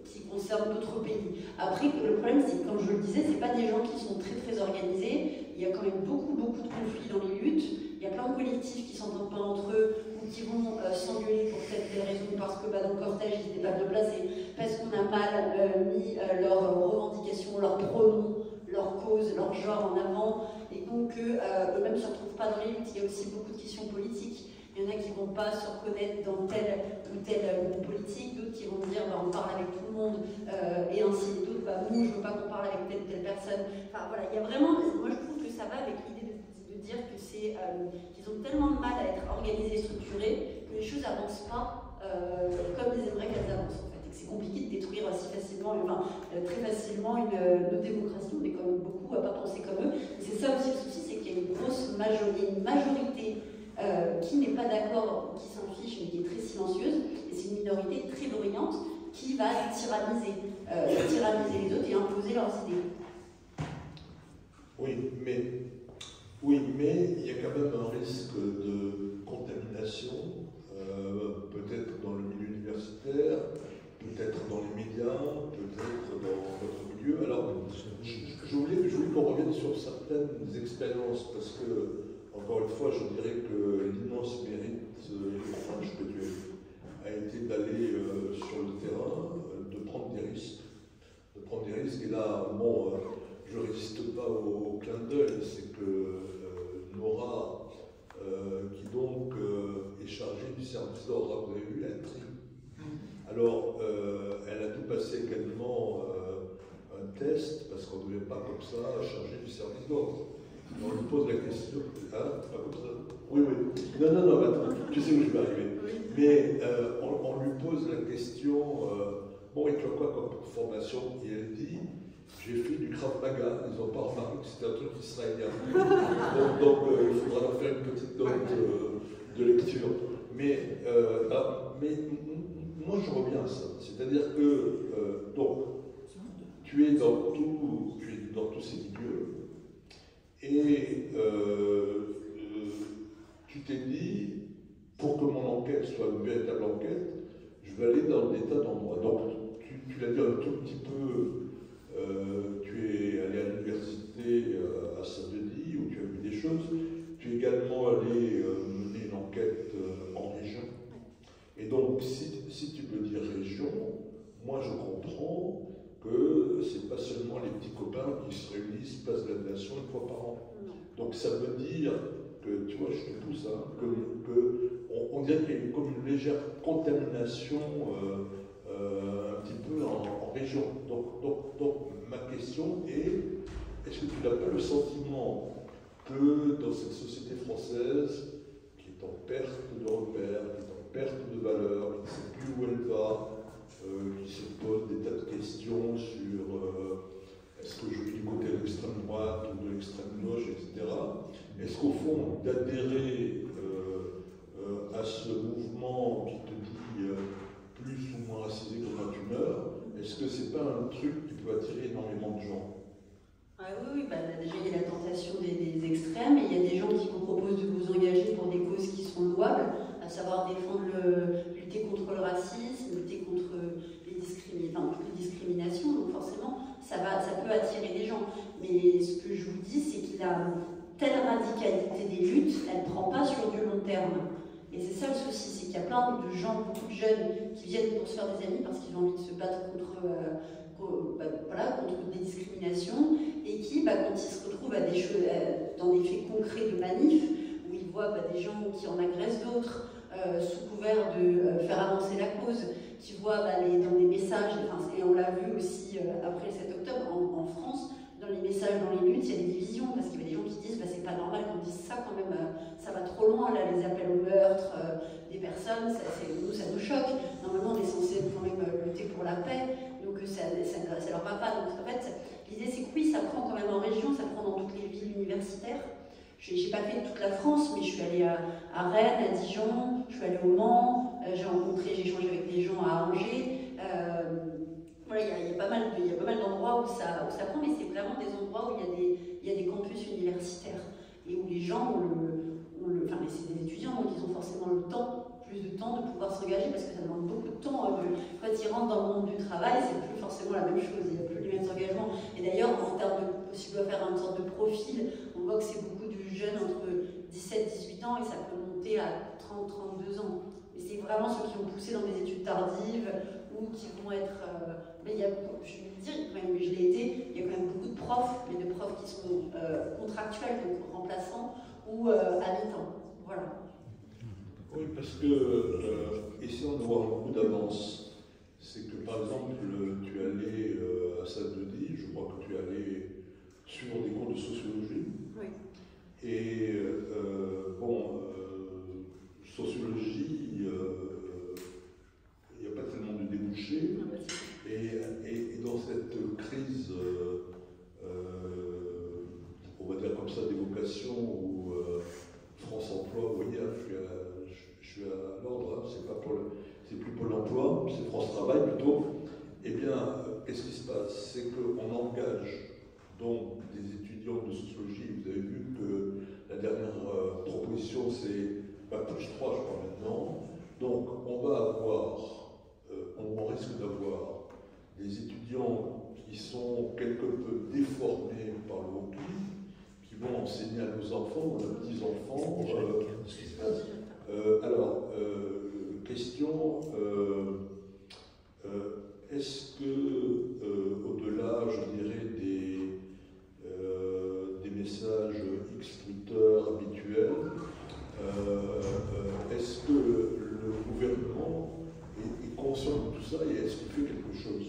qui concernent d'autres pays. Après, le problème, c'est que, comme je le disais, c'est pas des gens qui sont très très organisés. Il y a quand même beaucoup de conflits dans les luttes. Il y a plein de collectifs qui s'entendent pas entre eux ou qui vont s'engueuler pour telle raison, parce que dans le cortège ils n'étaient pas bien placés, parce qu'on a mal mis leurs revendications, leurs pronoms, leur cause, leur genre en avant, et donc eux-mêmes ne se retrouvent pas dans les luttes. Il y a aussi beaucoup de questions politiques. Il y en a qui ne vont pas se reconnaître dans tel ou tel groupe politique, d'autres qui vont dire on parle avec tout le monde, et ainsi et d'autres, nous je ne veux pas qu'on parle avec telle ou telle personne. Enfin voilà, il y a vraiment, moi je trouve que ça va avec l'idée de dire que c'est qu'ils ont tellement de mal à être organisés, structurés, que les choses n'avancent pas comme ils aimeraient qu'elles avancent en fait. Et que c'est compliqué de détruire si facilement, très facilement nos démocraties. On est quand même beaucoup à ne pas penser comme eux. C'est ça aussi le souci, c'est qu'il y a une grosse majorité qui n'est pas d'accord, qui s'en fiche, mais qui est très silencieuse, et c'est une minorité très bruyante qui va tyranniser les autres et imposer leurs idées. Oui, mais il y a quand même un risque de contamination, peut-être dans le milieu universitaire, peut-être dans les médias, peut-être dans votre milieu. Alors, je voulais qu'on revienne sur certaines expériences, parce que, encore une fois, je dirais que l'immense mérite et le courage que tu as été d'aller sur le terrain, de prendre des risques. Et là, bon, je ne résiste pas au clin d'œil, c'est que Nora, qui donc est chargée du service d'ordre, vous avez vu, elle trie. Alors, elle a dû passer également un test, parce qu'on ne devait pas comme ça charger du service d'ordre. On lui pose la question, hein, pas comme ça. Oui. Non, attends, tu sais où je vais arriver. Mais on lui pose la question, bon, et tu as quoi comme formation? Et elle dit, j'ai fait du Krav Maga. Ils n'ont pas remarqué que c'était un truc israélien. donc il faudra leur faire une petite note de lecture. Mais moi, je reviens à ça. C'est-à-dire que, donc, tu es dans tous ces milieux. Et tu t'es dit, pour que mon enquête soit une véritable enquête, je vais aller dans des tas d'endroits. Donc, tu l'as dit un tout petit peu, tu es allé à l'université à Saint-Denis, où tu as vu des choses. Tu es également allé mener une enquête en région. Et donc, si tu me dis région, moi je comprends que c'est pas seulement les petits copains qui se réunissent, place de la Nation une fois par an. Donc ça veut dire que, tu vois, je te pousse, hein, on dirait qu'il y a comme une légère contamination un petit peu en région. Donc ma question est, est-ce que tu n'as pas le sentiment que dans cette société française, qui est en perte de repères, qui est en perte de valeurs, qui ne sait plus où elle va, qui se pose des tas de questions sur est-ce que je suis du côté de l'extrême droite ou de l'extrême gauche, etc. Est-ce qu'au fond, d'adhérer à ce mouvement qui te dit plus ou moins racisé comme tu meurs, est-ce que c'est pas un truc qui peut attirer énormément de gens? Oui, déjà il y a la tentation des extrêmes, et il y a des gens qui vous proposent de vous engager pour des causes qui sont louables, à savoir lutter contre le racisme, lutter contre toutes les discriminations, donc forcément ça peut attirer des gens. Mais ce que je vous dis, c'est qu'il a telle radicalité des luttes, elle ne prend pas sur du long terme. Et c'est ça le y a plein de gens, beaucoup de jeunes qui viennent pour se faire des amis parce qu'ils ont envie de se battre contre des discriminations et qui, quand ils se retrouvent dans des faits concrets de manifs, où ils voient des gens qui en agressent d'autres sous couvert de faire avancer la cause, qui voient dans des messages, et on l'a vu aussi après le 7 octobre en France, dans les messages, dans les luttes, il y a des divisions, parce qu'il y a des gens qui disent c'est pas normal qu'on dise ça quand même, ça va trop loin, là, les appels au meurtre des personnes, ça nous choque. Normalement, on est censé quand même lutter pour la paix, donc ça leur va pas. Donc en fait, l'idée c'est que oui, ça prend quand même en région, ça prend dans toutes les villes universitaires. J'ai pas fait toute la France, mais je suis allée à Rennes, à Dijon, je suis allée au Mans, j'ai échangé avec des gens à Angers. Voilà, il y a pas mal d'endroits où ça prend, mais c'est vraiment des endroits où il y a des campus universitaires et où les gens c'est des étudiants, donc ils ont forcément plus de temps de pouvoir s'engager parce que ça demande beaucoup de temps. Quand ils rentrent dans le monde du travail, c'est plus forcément la même chose, il n'y a plus les mêmes engagements. Et d'ailleurs, en termes si je dois faire une sorte de profil, on voit que c'est beaucoup de jeunes entre 17 et 18 ans et ça peut monter à 30-32 ans. Mais c'est vraiment ceux qui ont poussé dans des études tardives ou qui vont être... mais il y a, je vais le dire, quand même, je l'ai été, il y a quand même beaucoup de profs, mais de profs qui sont contractuels, donc remplaçants, ou à mi-temps. Voilà. Oui, parce que, essayons d'avoir beaucoup d'avance. C'est que, par exemple, tu es allé à Saint-Denis, je crois que tu es allé suivre des cours de sociologie. Oui. Et, sociologie, il n'y a pas tellement de débouchés. Et dans cette crise, on va dire comme ça, d'évocation où France Emploi, vous voyez, je suis à l'ordre, c'est plus Pôle Emploi, c'est France Travail plutôt. Eh bien, qu'est-ce qui se passe? C'est qu'on engage donc des étudiants de sociologie. Vous avez vu que la dernière proposition, c'est plus 3, je crois, maintenant. Donc, on risque d'avoir des étudiants qui sont quelque peu déformés par le repli, qui vont enseigner à nos enfants, à nos petits-enfants, ce qui se passe. Alors, question, est-ce que, au-delà, je dirais, des messages extruteurs habituels, est-ce que le gouvernement est conscient de tout ça et est-ce qu'il fait quelque chose?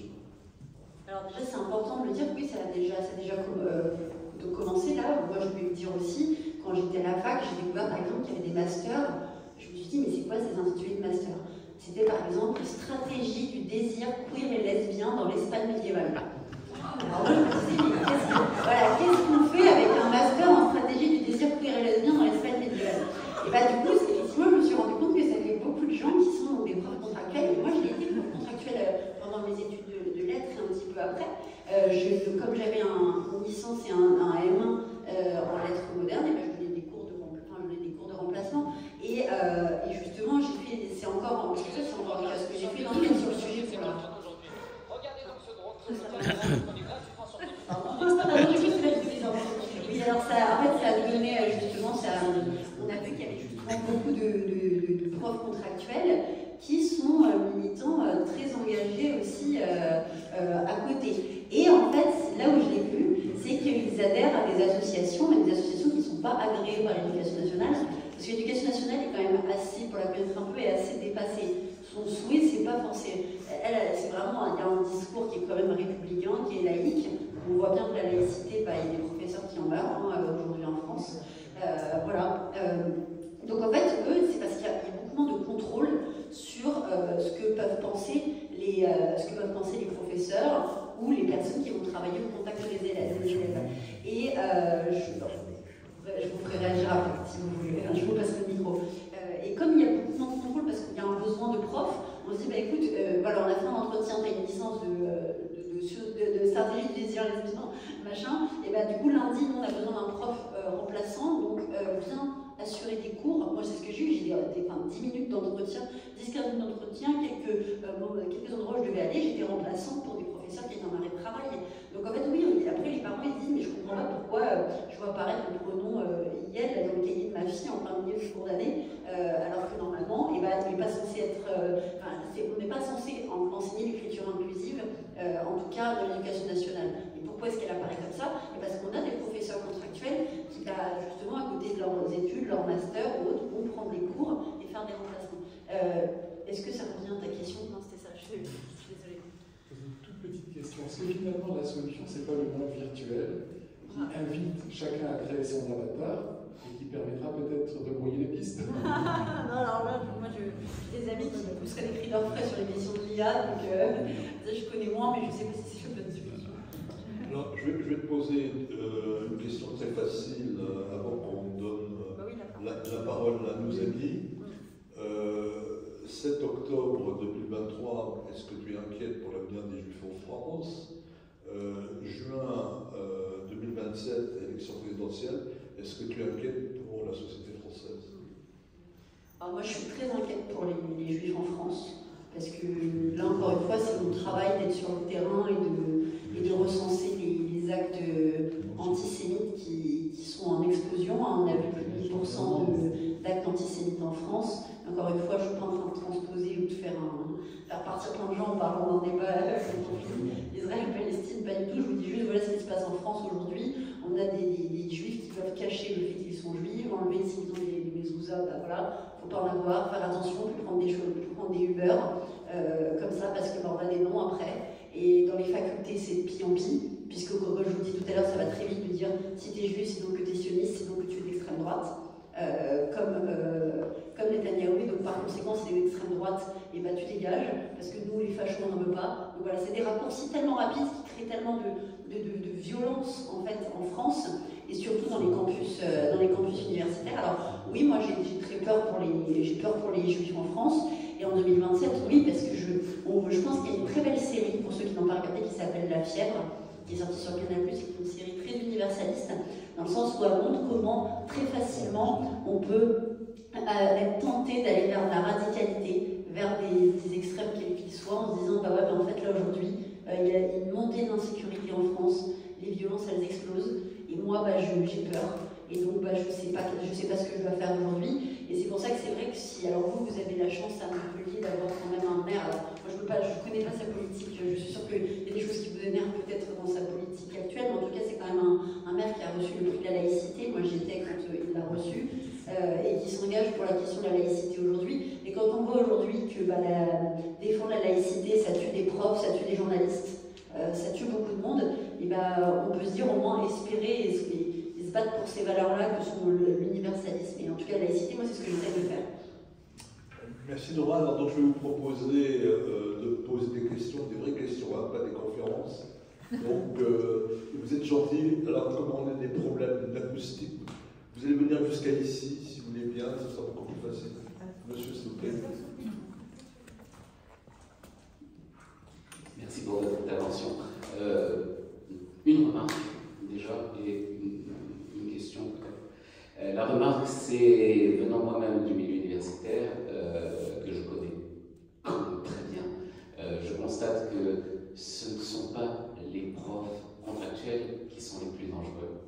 Alors déjà, c'est important de le dire, oui, ça a déjà commencé là. Moi, je vais le dire aussi, quand j'étais à la fac, j'ai découvert par exemple qu'il y avait des masters. Je me suis dit, mais c'est quoi ces intitulés de master? C'était par exemple stratégie du désir queer et lesbien dans l'Espagne médiévale. Alors moi, je me disais, mais qu'est-ce qu'on fait avec un master en stratégie du désir queer et lesbien dans l'Espagne médiévale? Et du coup, effectivement, je me suis rendu compte que ça fait beaucoup de gens qui sont des profs contractuels. Et moi, j'ai été prof contractuelle pendant mes études de lettres et un petit peu après. Comme j'avais une licence et un M1 en lettres modernes, je donnais des cours de remplacement. Et justement, j'ai fait, c'est encore le cas, ce que j'ai fait d'enquête sur le sujet pour la... Oui, alors ça a donné justement, on a vu qu'il y avait justement beaucoup de profs contractuels qui sont militants très engagés aussi à côté. Et en fait, là où je l'ai vu, c'est qu'ils adhèrent à des associations, mais des associations qui ne sont pas agréées par l'Éducation nationale, parce que l'Éducation nationale est quand même assez, pour la connaître un peu, est assez dépassée. Son souhait, c'est pas forcément... c'est vraiment, il y a un discours qui est quand même républicain, qui est laïque. On voit bien que la laïcité, il y a des professeurs qui en meurent aujourd'hui en France. Voilà. Donc en fait, eux, c'est parce qu'il y a beaucoup moins de contrôle sur ce que peuvent penser les professeurs ou les personnes qui vont travailler au contact des élèves. Et je vous ferai réagir après, si vous voulez. Je vous passe le micro. Et comme il y a beaucoup moins de contrôle parce qu'il y a un besoin de profs, on se dit, écoute, voilà, on a fait un entretien, tu as une licence de stratégie de désir lesbien, machin, et du coup, lundi, nous, on a besoin d'un prof remplaçant, donc viens assurer des cours. Moi, c'est ce que j'ai eu, j'ai 10 minutes d'entretien, 10-15 minutes d'entretien, quelques endroits où je devais aller, j'étais remplaçante pour des profs professeur qui est en arrêt de travail. Donc en fait, oui, après les parents ils disent, mais je comprends pas pourquoi je vois apparaître le pronom Yel dans le cahier de ma fille en plein milieu du cours d'année, alors que normalement, il n'est pas censé être, on n'est pas censé enseigner l'écriture inclusive, en tout cas dans l'éducation nationale. Et pourquoi est-ce qu'elle apparaît comme ça? Et parce qu'on a des professeurs contractuels qui, justement, à côté de leurs études, leur master ou autres, vont prendre les cours et faire des remplacements. Est-ce que ça revient à ta question? Non, c'était ça, je suis désolée. Une toute petite question. Est-ce que finalement la solution, c'est pas le monde virtuel qui invite chacun à créer son avatar et qui permettra peut-être de brouiller les pistes? Non, alors là, moi j'ai des amis qui pousseraient des cris d'orfraie sur les questions de l'IA, donc je connais moins, mais je sais pas si c'est une bonne solution. Alors, je vais te poser une question très facile avant qu'on donne la parole à nos amis. 7 octobre 2023, est-ce que tu es inquiète pour l'avenir des Juifs en France? Juin 2027, élection présidentielle, est-ce que tu es inquiète pour la société française? Alors moi je suis très inquiète pour les Juifs en France, parce que là encore une fois c'est mon travail d'être sur le terrain et de recenser les actes antisémites qui sont en explosion. On a vu plus de 10% d'actes antisémites en France. Encore une fois, je ne suis pas en train de transposer ou de faire partir plein de gens en parlant d'un débat Israël-Palestine, pas du tout. Je vous dis juste, voilà ce qui se passe en France aujourd'hui. On a des juifs qui peuvent cacher le fait qu'ils sont juifs, enlever s'ils ont des mezouza, ben voilà, faut pas en avoir, faire attention, plus prendre des choses, plus prendre des Uber, comme ça, parce que ben, on a des noms après. Et dans les facultés, c'est de pire en pire, puisque comme je vous dis tout à l'heure, ça va très vite de dire si tu es juif, c'est donc que tu es sioniste, c'est donc que tu es d'extrême droite. Comme Netanyahou, donc par conséquent, si tu es d'extrême droite, et bah, tu dégages, parce que nous, les fachos, on n'en veut pas. Donc voilà, c'est des raccourcis tellement rapides qui créent tellement de violence en fait en France, et surtout dans les campus universitaires. Alors oui, moi j'ai très peur pour les Juifs en France, et en 2027, oui, parce que je pense qu'il y a une très belle série, pour ceux qui n'ont pas regardé, qui s'appelle La Fièvre, qui est sortie sur Canal+, qui est une série très universaliste, dans le sens où elle montre comment très facilement on peut être tenté d'aller vers la radicalité, vers des extrêmes quels qu'ils soient, en se disant bah ouais, mais en fait là aujourd'hui il y a une montée d'insécurité en France, les violences elles explosent, et moi bah, j'ai peur, et donc bah, je sais pas ce que je dois faire aujourd'hui. Et c'est pour ça que c'est vrai que si, alors vous avez la chance à Montpellier d'avoir quand même un maire, alors moi je connais pas sa politique, je suis sûre qu'il y a des choses qui vous énervent peut-être dans sa politique actuelle, mais en tout cas c'est quand même un maire qui a reçu le prix de la laïcité, moi j'étais quand il l'a reçu, et qui s'engage pour la question de la laïcité aujourd'hui. Et quand on voit aujourd'hui que bah, défendre la laïcité, ça tue des profs, ça tue des journalistes, ça tue beaucoup de monde, et bah, on peut se dire au moins espérer et se battre pour ces valeurs-là que sont l'universalisme. Et en tout cas, la laïcité, moi, c'est ce que j'essaie de faire. Merci Nora. Alors, donc, je vais vous proposer de poser des questions, des vraies questions, hein, pas des conférences. Donc, vous êtes gentils. Alors, comme on a des problèmes d'acoustique, vous allez venir jusqu'à ici, si vous voulez bien, ce sera beaucoup plus facile. Monsieur, s'il vous plaît. Merci pour votre intervention. Une remarque, déjà, et une question peut-être. La remarque, c'est, venant moi-même du milieu universitaire, que je connais très bien, je constate que ce ne sont pas les profs contractuels qui sont les plus dangereux,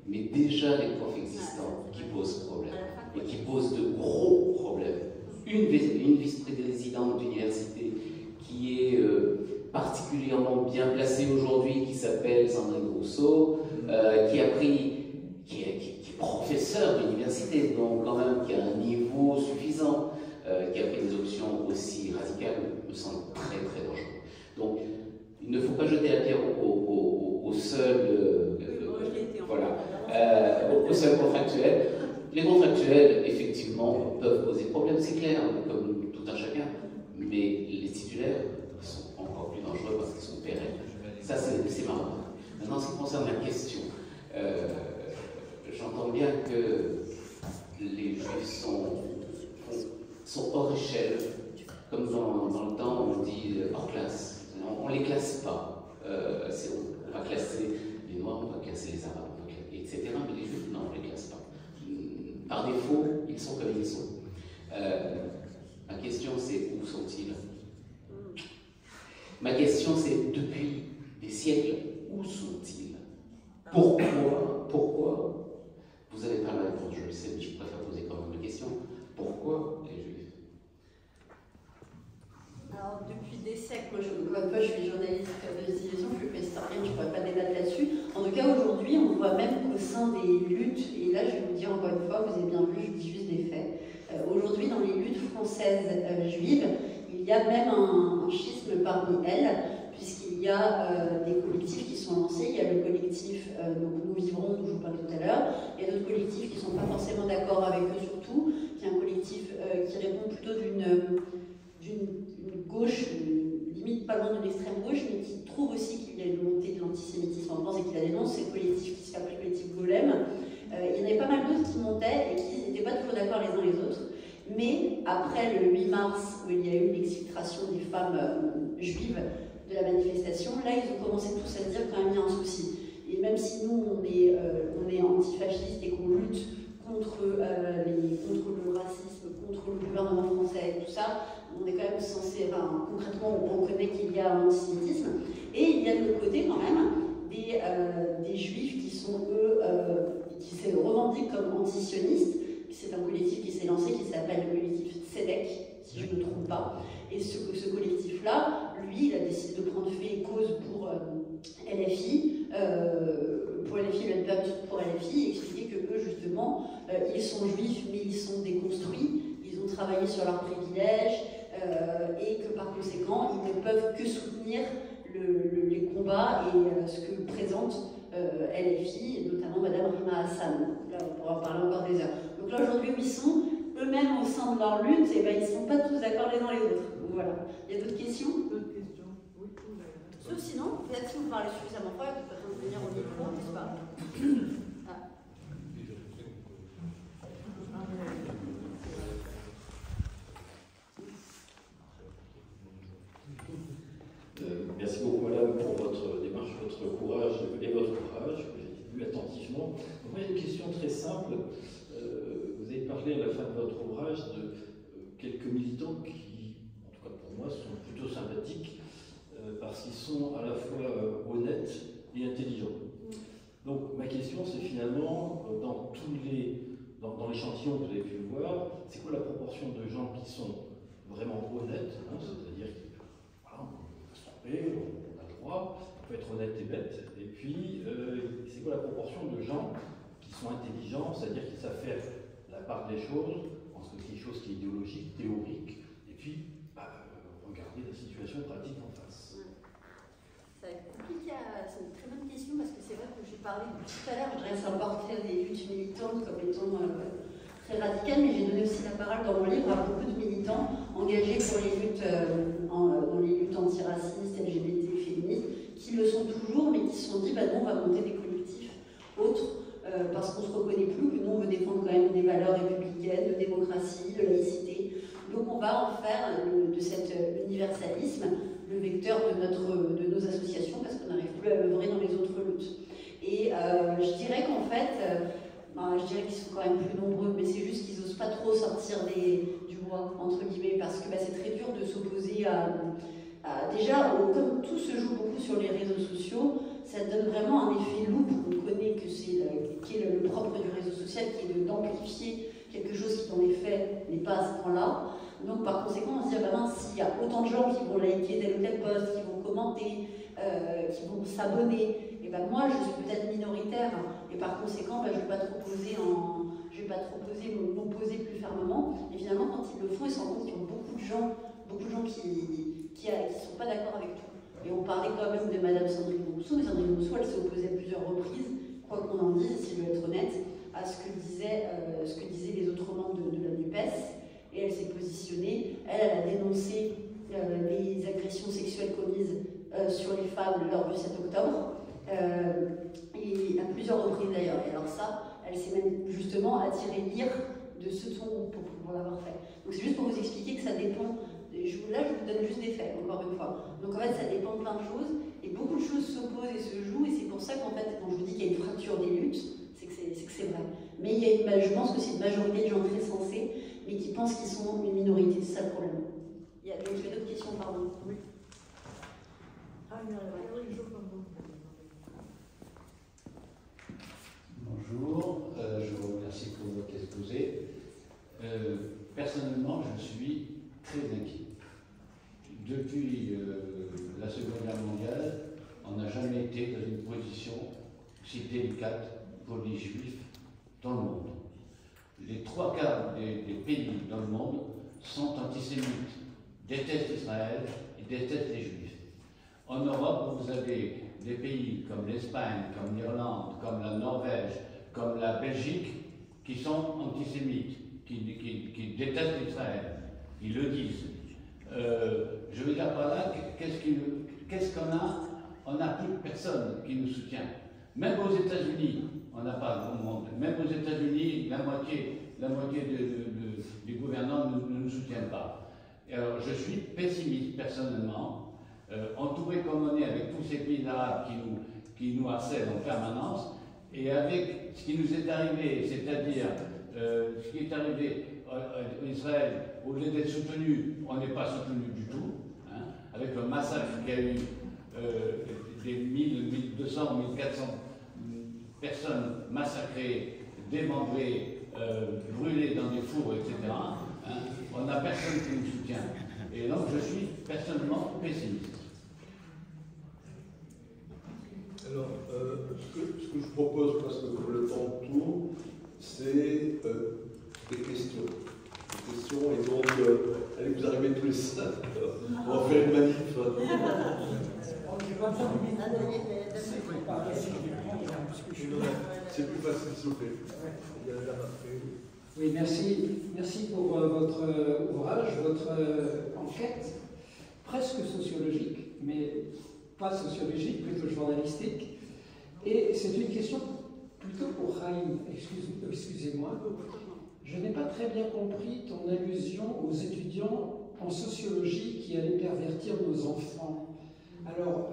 mais déjà les profs existants qui posent problème, et qui posent de gros problèmes. Une vice-présidente d'université qui est particulièrement bien placée aujourd'hui, qui s'appelle Sandrine Rousseau, qui est professeur d'université, donc quand même qui a un niveau suffisant, qui a pris des options aussi radicales, me semble très très dangereux. Donc il ne faut pas jeter la pierre au seul au seul contractuel. Les contractuels, effectivement, peuvent poser problème, c'est clair, comme tout un chacun, mais les titulaires sont encore plus dangereux parce qu'ils sont pérennes. Ça, c'est marrant. Maintenant, en ce qui concerne la question, j'entends bien que les juifs sont hors échelle, comme dans le temps on dit hors classe. On ne les classe pas. On va classer les noirs, on va classer les arabes, etc. Mais les juifs, non, on ne les classe pas. Par défaut, ils sont comme ils sont. Ma question, c'est où sont-ils? Ma question c'est, depuis des siècles, où sont-ils? Pourquoi vous avez pas la réponse, je le sais, mais je préfère poser quand même la question. Pourquoi les Juifs? Alors, depuis des siècles, encore une fois, je suis journaliste de civilisation, je suis pas historienne, je ne pourrais pas débattre là-dessus. En tout cas, aujourd'hui, on voit même qu'au sein des luttes, et là, je vais vous dire encore une fois, vous avez bien vu, je dis juste des faits. Aujourd'hui, dans les luttes françaises juives, il y a même un schisme parmi elles, puisqu'il y a des collectifs qui sont lancés. Il y a le collectif donc Nous Vivrons, dont je vous parlais tout à l'heure. Il y a d'autres collectifs qui ne sont pas forcément d'accord avec eux, surtout, qui est un collectif qui répond plutôt d'une gauche, limite pas loin de l'extrême gauche, mais qui trouve aussi qu'il y a une montée de l'antisémitisme en France et qui la dénonce. C'est le collectif qui s'appelle le collectif Golem. Il y en avait pas mal d'autres qui montaient et qui n'étaient pas toujours d'accord les uns les autres. Mais après le 8 mars, où il y a eu l'exfiltration des femmes juives de la manifestation, là ils ont commencé tous à se dire quand même il y a un souci. Et même si nous on est antifascistes et qu'on lutte contre le racisme, contre le gouvernement français et tout ça, on est quand même censé, enfin, concrètement on reconnaît qu'il y a un antisémitisme. Et il y a de l'autre côté quand même des juifs qui sont eux, qui se revendiquent comme antisionistes. C'est un collectif qui s'est lancé, qui s'appelle le collectif Tzedek, si je ne me trompe pas. Et ce collectif-là, lui, il a décidé de prendre fait et cause pour LFI, pour LFI, expliquer que eux, justement, ils sont juifs, mais ils sont déconstruits, ils ont travaillé sur leurs privilèges, et que par conséquent, ils ne peuvent que soutenir les combats et ce que présente LFI, et notamment Madame Rima Hassan. Là, on pourra en parler encore des heures. Donc là, aujourd'hui, où ils sont, eux-mêmes au sein de leur lutte, et ben, ils ne sont pas tous d'accord les uns les autres. Donc voilà. Il y a d'autres questions? D'autres questions? Oui. Sauf sinon, peut-être si vous parlez suffisamment fort, vous pouvez venir au micro, n'est-ce pas? Merci beaucoup, madame, pour votre démarche, votre courage et votre courage, que j'ai lu attentivement. Donc, moi, j'ai une question très simple. Vous avez parlé à la fin de votre ouvrage de quelques militants qui, en tout cas pour moi, sont plutôt sympathiques parce qu'ils sont à la fois honnêtes et intelligents. Donc, ma question, c'est finalement, dans l'échantillon que vous avez pu voir, c'est quoi la proportion de gens qui sont vraiment honnêtes, hein, c'est-à-dire qui on a le droit, on peut être honnête et bête, et puis c'est quoi la proportion de gens qui sont intelligents, c'est-à-dire qui savent faire la part des choses, entre quelque chose qui est idéologique, théorique, et puis regarder la situation pratique en face. Ça va être compliqué, c'est une très bonne question, parce que c'est vrai que j'ai parlé tout à l'heure, je reste un portrait des luttes militantes comme étant très radicales, mais j'ai donné aussi la parole dans mon livre à beaucoup de militants engagés pour les luttes, dans les luttes antiracistes, LGBT, féministes, qui le sont toujours, mais qui se sont dit, bah non, on va monter des collectifs autres, parce qu'on ne se reconnaît plus, que nous, on veut défendre quand même des valeurs républicaines, de démocratie, de laïcité. Donc on va en faire de cet universalisme le vecteur de nos associations, parce qu'on n'arrive plus à œuvrer dans les autres luttes. Et je dirais qu'en fait, je dirais qu'ils sont quand même plus nombreux, mais c'est juste qu'ils n'osent pas trop sortir du bois, entre guillemets, parce que c'est très dur de s'opposer déjà, comme tout se joue beaucoup sur les réseaux sociaux, ça donne vraiment un effet loupe. On connaît que qui est le propre du réseau social, qui est d'amplifier quelque chose qui, dans les faits, n'est pas à ce point-là. Donc, par conséquent, on se dit, s'il y a autant de gens qui vont liker tel ou tel post, qui vont commenter, qui vont s'abonner, et moi, je suis peut-être minoritaire, et par conséquent, je ne vais pas trop m'opposer plus fermement. Et finalement, quand ils le font, ils se rendent compte qu'il y a beaucoup de gens qui sont pas d'accord avec tout. Et on parlait quand même de Madame Sandrine Rousseau, mais Sandrine Rousseau, elle s'est opposée à plusieurs reprises, quoi qu'on en dise, si je veux être honnête, à ce que disaient les autres membres de la NUPES. Et elle s'est positionnée, elle a dénoncé les agressions sexuelles commises sur les femmes lors du 7 octobre, et à plusieurs reprises d'ailleurs. Et alors ça, elle s'est même justement attirée l'ire de ceux de son groupe pour l'avoir fait. Donc c'est juste pour vous expliquer que ça dépend. Là, je vous donne juste des faits, encore une fois. Donc en fait, ça dépend de plein de choses, et beaucoup de choses s'opposent et se jouent, et c'est pour ça qu'en fait, quand je vous dis qu'il y a une fracture des luttes, c'est que c'est vrai. Mais je pense que c'est une majorité de gens très sensés, mais qui pensent qu'ils sont une minorité, c'est ça le problème. Il y a d'autres questions, pardon. Oui. Bonjour, je vous remercie pour votre exposé. Personnellement, je suis très inquiet. Depuis la Seconde Guerre mondiale, on n'a jamais été dans une position si délicate pour les Juifs dans le monde. Les 3/4 des pays dans le monde sont antisémites, détestent Israël et détestent les Juifs. En Europe, vous avez des pays comme l'Espagne, comme l'Irlande, comme la Norvège, comme la Belgique, qui sont antisémites, qui détestent Israël. Ils le disent. Je veux dire par là, qu'est-ce qu'on a? On n'a plus personne qui nous soutient. Même aux États-Unis, on n'a pas grand monde. Même aux États-Unis, la moitié des gouvernants ne nous soutiennent pas. Alors, je suis pessimiste personnellement, entouré comme on est avec tous ces pays arabes qui nous harcèlent en permanence, et avec ce qui nous est arrivé, c'est-à-dire ce qui est arrivé en Israël, au lieu d'être soutenu, on n'est pas soutenu du tout, hein, avec le massacre qu'il y a eu des 1000, 1200, 1400 personnes massacrées, démembrées, brûlées dans des fours, etc. Hein, on n'a personne qui nous soutient. Et donc je suis personnellement pessimiste. Alors, ce que je propose, parce que le temps tourne, c'est des questions. Des questions, et donc, allez, vous arrivez tous les 5, on va faire une manif. C'est plus facile, s'il vous plaît. Oui, merci. Merci pour votre ouvrage, votre enquête, presque sociologique, mais pas sociologique, plutôt journalistique. Et c'est une question plutôt pour Chaim, excusez-moi. Je n'ai pas très bien compris ton allusion aux étudiants en sociologie qui allaient pervertir nos enfants. Alors,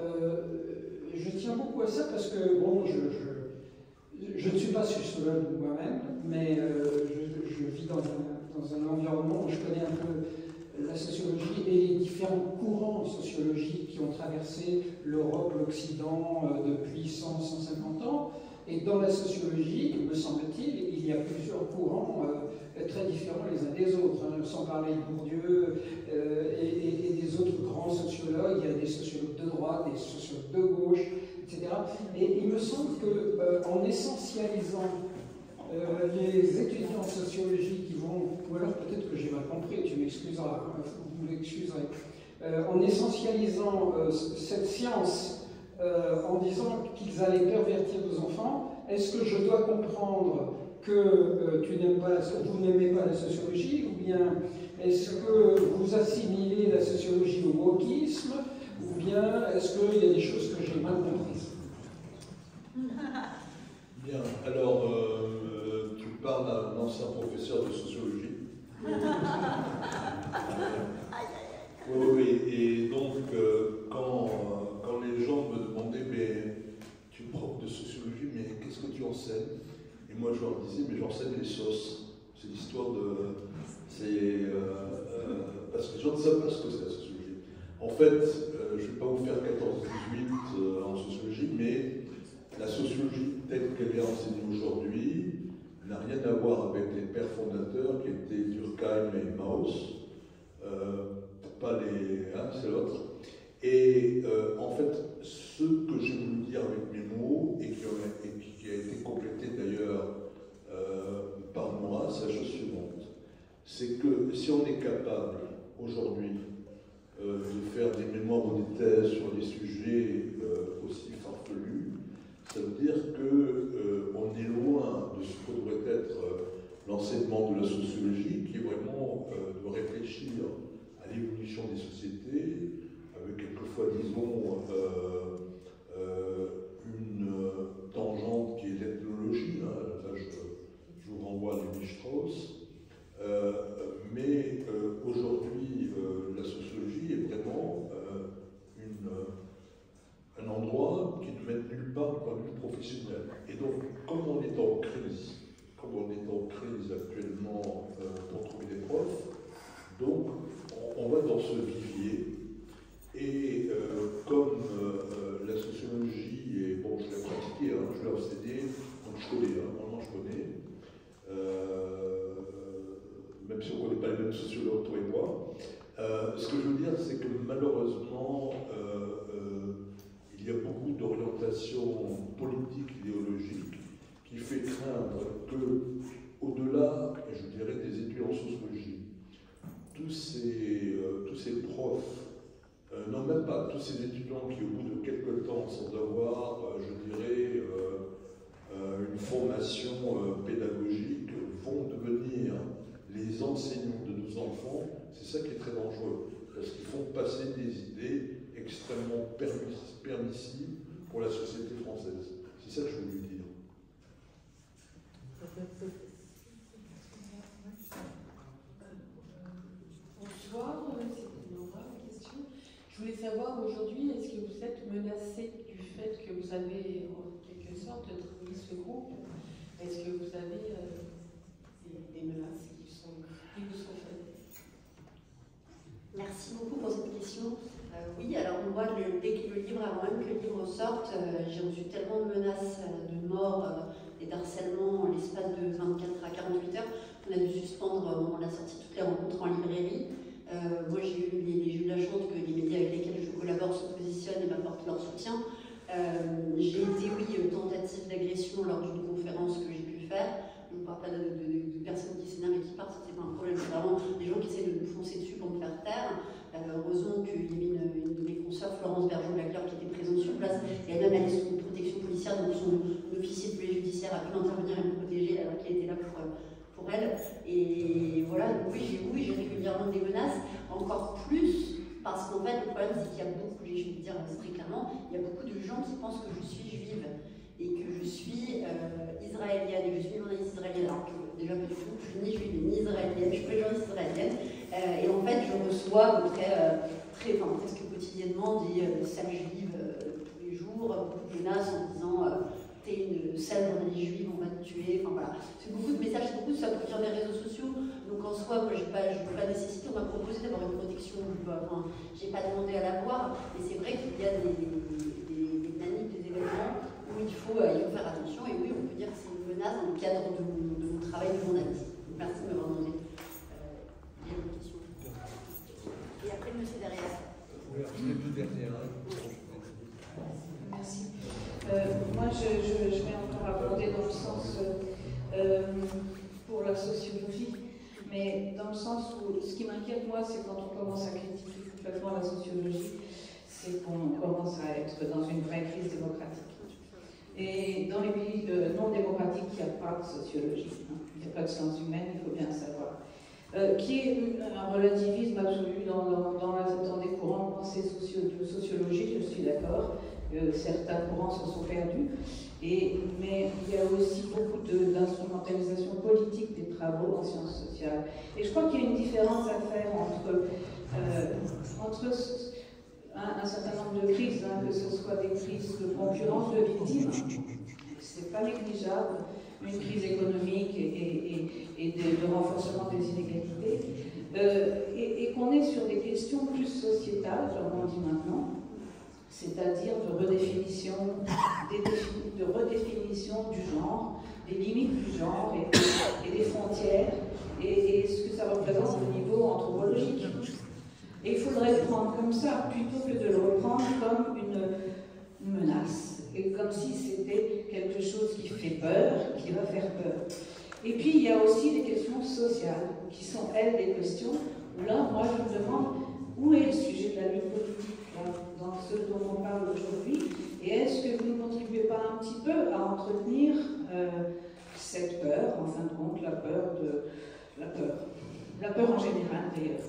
je tiens beaucoup à ça parce que, bon, je ne suis pas sociologue moi-même, mais je vis dans un environnement où je connais un peu la sociologie et les différents courants sociologiques qui ont traversé l'Europe, l'Occident depuis 100-150 ans. Et dans la sociologie, me semble-t-il, il y a plusieurs courants très différents les uns des autres, hein, sans parler de Bourdieu et des autres grands sociologues. Il y a des sociologues de droite, des sociologues de gauche, etc. Et il me semble qu'en essentialisant les étudiants en sociologie qui vont, ou alors peut-être que j'ai mal compris, tu m'excuseras, vous m'excuserez, en essentialisant cette science en disant qu'ils allaient pervertir nos enfants, est-ce que je dois comprendre que vous n'aimez pas la sociologie, ou bien est-ce que vous assimilez la sociologie au wokisme, ou bien est-ce qu'il y a des choses que j'ai mal comprises? Bien, alors tu parles à un ancien professeur de sociologie. Oui, et donc quand les gens me demandaient, mais tu es prof de sociologie, mais qu'est-ce que tu enseignes? Et moi je leur disais, mais j'enseigne les sauces. C'est l'histoire de... parce que les gens ne savent pas ce que c'est la sociologie. En fait, je ne vais pas vous faire 14-18 en sociologie, mais la sociologie telle qu'elle est enseignée aujourd'hui n'a rien à voir avec les pères fondateurs qui étaient Durkheim et Mauss. Pas les... Hein, c'est l'autre. Et en fait, ce que j'ai voulu dire avec mes mots, et qui a été complété d'ailleurs par moi, c'est la chose suivante. C'est que si on est capable, aujourd'hui, de faire des mémoires ou des thèses sur des sujets aussi farfelus, ça veut dire qu'on est loin de ce que devrait être l'enseignement de la sociologie, qui est vraiment de réfléchir à l'évolution des sociétés, avec quelquefois, disons, une tangente qui est l'ethnologie. Hein. Là, je vous renvoie à Lévi-Strauss. Mais aujourd'hui, la sociologie est vraiment un endroit qui ne mène nulle part du point de vue professionnel. Et donc, comme on est en crise actuellement pour trouver des profs, donc on va dans ce vivier. Et comme dire, c'est que malheureusement, il y a beaucoup d'orientations politiques, idéologiques, qui fait craindre que, au-delà, je dirais, des études en sociologie, tous ces profs, non même pas, tous ces étudiants qui, au bout de quelques temps, sans avoir, je dirais, une formation pédagogique, vont devenir les enseignants de nos enfants, c'est ça qui est très dangereux, parce qu'ils font passer des idées extrêmement permissives pour la société française. C'est ça que je voulais dire. Bonsoir, c'est Nora, une question. Je voulais savoir aujourd'hui, est-ce que vous êtes menacé du fait que vous avez en quelque sorte trahi ce groupe? Est-ce que vous avez des menaces qui vous sont faites? Merci beaucoup pour cette question. Oui, alors moi, dès que le livre, avant même que le livre sorte, j'ai reçu tellement de menaces de mort et d'harcèlement en l'espace de 24 à 48 heures qu'on a dû suspendre au moment de la sortie toutes les rencontres en librairie. Moi, j'ai eu la chance que les médias avec lesquels je collabore se positionnent et m'apportent leur soutien. J'ai été, oui, tentative d'agression lors d'une conférence que j'ai pu faire. Je ne parle pas de personnes qui s'énervent et qui partent, c'est pas un problème, c'est vraiment des gens qui essaient de me foncer dessus pour me faire taire. Heureusement qu'il y avait une de mes consoeurs, Florence Bergeau-Lacleur, qui était présente sur place, et elle-même allait sous protection policière, donc son officier de police judiciaire a pu intervenir et me protéger alors qu'il était là pour elle. Et voilà, oui, j'ai régulièrement des menaces, encore plus, parce qu'en fait, le problème, c'est qu'il y a beaucoup, je vais le dire très clairement, il y a beaucoup de gens qui pensent que je suis juive et que je suis israélienne et que je suis journaliste israélienne, alors que déjà pas du tout, je suis ni juive ni israélienne, je suis pas journaliste israélienne. Et en fait, je reçois presque quotidiennement des salles juives tous les jours, beaucoup de menaces en disant t'es une sale journaliste juive, on va te tuer. Enfin voilà, c'est beaucoup de messages, c'est beaucoup de ça pour dire des réseaux sociaux. Donc en soi, moi, je n'ai pas nécessité, on m'a proposé d'avoir une protection, j'ai pas demandé à l'avoir, mais c'est vrai qu'il y a des manips, des événements où il faut faire attention, et oui, on peut dire que c'est une menace dans le cadre de mon travail de journaliste. Donc merci de m'avoir demandé. Il y a une question. Et après, monsieur derrière. Oui, tout derrière. Merci. Moi, je vais encore aborder dans le sens pour la sociologie, mais dans le sens où ce qui m'inquiète, moi, c'est quand on commence à critiquer complètement la sociologie, c'est qu'on commence à être dans une vraie crise démocratique. Et dans les pays non démocratiques, il n'y a pas de sociologie, hein. Il n'y a pas de sciences humaines, il faut bien le savoir. Qui est un relativisme absolu dans des courants de pensée sociologique, je suis d'accord. Certains courants se sont perdus, mais il y a aussi beaucoup d'instrumentalisation politique des travaux en sciences sociales. Et je crois qu'il y a une différence à faire entre un certain nombre de crises, hein, que ce soit des crises de concurrence de victimes, c'est pas négligeable, une crise économique et de renforcement des inégalités, et qu'on est sur des questions plus sociétales, comme on dit maintenant, c'est-à-dire de redéfinition du genre, des limites du genre et des frontières, et ce que ça représente au niveau anthropologique. Et il faudrait le prendre comme ça, plutôt que de le reprendre comme une menace, et comme si c'était quelque chose qui fait peur, qui va faire peur. Et puis il y a aussi des questions sociales, qui sont, elles, des questions où là, moi, je me demande où est le sujet de la lutte politique dans ce dont on parle aujourd'hui, et est-ce que vous ne contribuez pas un petit peu à entretenir cette peur, en fin de compte, la peur en général d'ailleurs.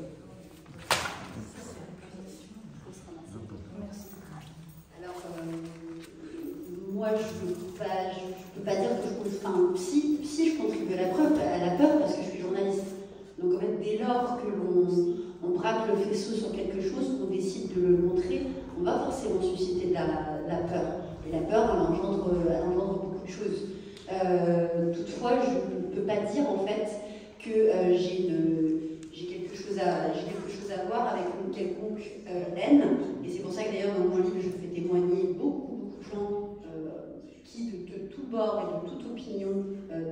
Alors, moi, je ne peux pas dire que je contribue. Enfin, si je contribue à la peur, parce que je suis journaliste. Donc, en fait, dès lors que l'on braque le faisceau sur quelque chose, qu'on décide de le montrer, on va forcément susciter de la peur. Et la peur, elle engendre beaucoup de choses. Toutefois, je ne peux pas dire, en fait, que j'ai quelque chose à voir avec une quelconque haine. Et c'est pour ça que d'ailleurs dans mon livre je fais témoigner beaucoup de gens qui de tout bord et de toute opinion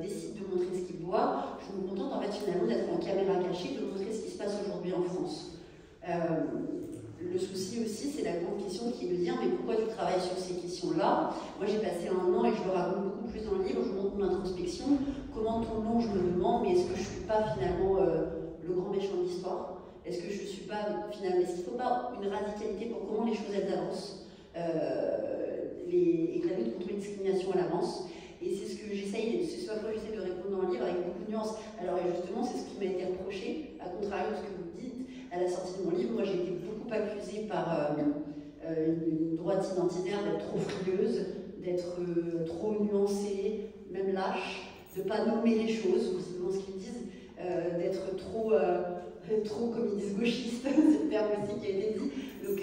décident de montrer ce qu'ils voient. Je me contente en fait finalement d'être en caméra cachée, de montrer ce qui se passe aujourd'hui en France. soucie aussi, c'est la grande question qui est de dire mais pourquoi tu travailles sur ces questions-là? Moi j'ai passé 1 an et je le raconte beaucoup plus dans le livre, je montre mon introspection, comment tout le long je me demande mais est-ce que je ne suis pas finalement le grand méchant de l'histoire? Est-ce que je ne suis pas finalement, est-ce qu'il ne faut pas une radicalité pour comment les choses elles avancent et que la lutte contre les discriminations elle avance? Et c'est ce que j'essaye, c'est ce à quoi j'essaie de répondre dans le livre avec beaucoup de nuances. Alors justement, c'est ce qui m'a été reproché, à contrario de ce que vous dites, à la sortie de mon livre. Moi j'ai été beaucoup accusée par une droite identitaire d'être trop frileuse, d'être trop nuancée, même lâche, de ne pas nommer les choses, c'est vraiment ce qu'ils disent, d'être trop, comme ils disent, gauchiste, c'est le terme aussi qui a été dit. Donc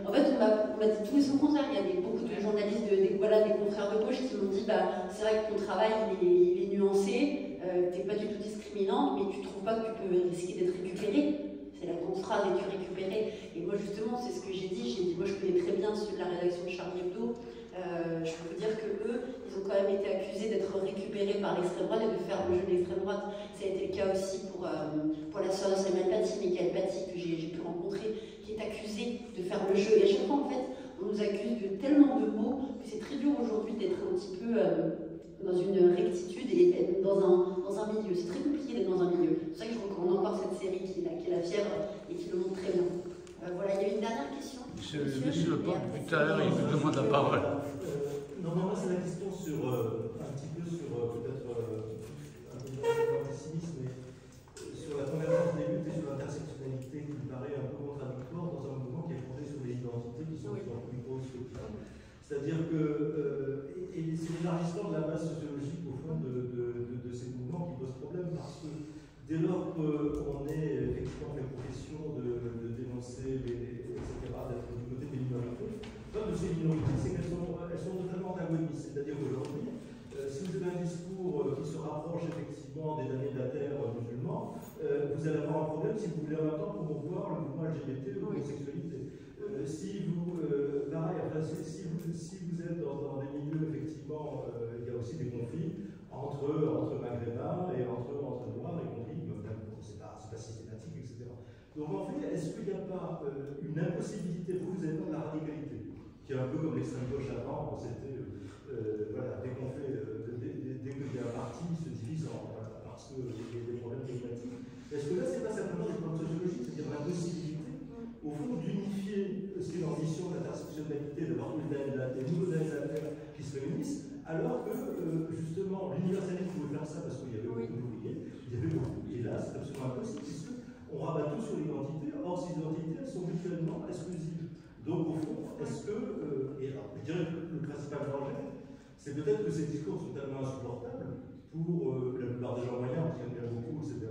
en fait, on m'a dit tout et son contraire. Il y a beaucoup de journalistes, des confrères de gauche qui m'ont dit c'est vrai que ton travail il est nuancé, tu n'es pas du tout discriminante, mais tu ne trouves pas que tu peux risquer d'être récupéré. C'est la grande phrase, es-tu récupéré? Et moi justement, c'est ce que j'ai dit, moi je connais très bien ceux de la rédaction de Charlie Hebdo. Je peux vous dire qu'eux, ils ont quand même été accusés d'être récupérés par l'extrême droite et de faire le jeu de l'extrême droite. Ça a été le cas aussi pour la sœur de Samuel Paty, Michael Paty, que j'ai pu rencontrer, qui est accusée de faire le jeu. Et à chaque fois, en fait, on nous accuse de tellement de mots que c'est très dur aujourd'hui d'être un petit peu dans une rectitude et d'être dans un milieu. C'est très compliqué d'être dans un milieu. C'est ça que je recommande encore cette série qui est La Fièvre et qui le montre très bien. Voilà, il y a une dernière question. Monsieur Leport, depuis tout à l'heure, il vous demande la parole. Non, moi c'est la question sur, un petit peu sur, peut-être un peu de pessimisme, mais sur la convergence des luttes et sur l'intersectionnalité qui me paraît un peu contradictoire dans un mouvement qui est fondé sur les identités qui sont plus grosses que tout. C'est-à-dire que, et c'est l'élargissement de la base sociologique au fond de ces mouvements qui pose problème, parce que dès lors qu'on est effectivement fait profession de dénoncer, etc., d'être du côté des minorités, l'un de ces minorités, c'est qu'elles sont totalement antagonistes. C'est-à-dire qu'aujourd'hui, si vous avez un discours qui se rapproche effectivement des damnés de la terre musulmans, vous allez avoir un problème si vous voulez en même temps promouvoir le mouvement LGBT ou l'homosexualité. Si vous êtes dans des milieux, effectivement, il y a aussi des conflits entre maghrébins et entre noirs, y compris, c'est pas systématique, etc. Donc en fait, est-ce qu'il n'y a pas une impossibilité, vous avez pas de la radicalité, qui est un peu comme l'extrême gauche avant, c'était, voilà, dès qu'il y a un parti, il se divise parce qu'il y a des problèmes climatiques. Est-ce que là, c'est pas simplement des problèmes sociologiques, c'est-à-dire l'impossibilité, au fond, d'unifier ce qui est l'ambition d'intersectionnalité, d'avoir des nouveaux terres qui se réunissent, alors que, justement, l'universalité pouvait faire ça parce qu'il y avait beaucoup d'ouvriers, il y avait beaucoup, et là, c'est absolument impossible, puisqu'on rabat tout sur l'identité, or ces identités, elles sont mutuellement exclusives. Donc, au fond, est-ce que, et alors, je dirais que le principal danger, c'est peut-être que ces discours sont tellement insupportables pour la plupart des gens moyens, qui aiment bien beaucoup, etc.,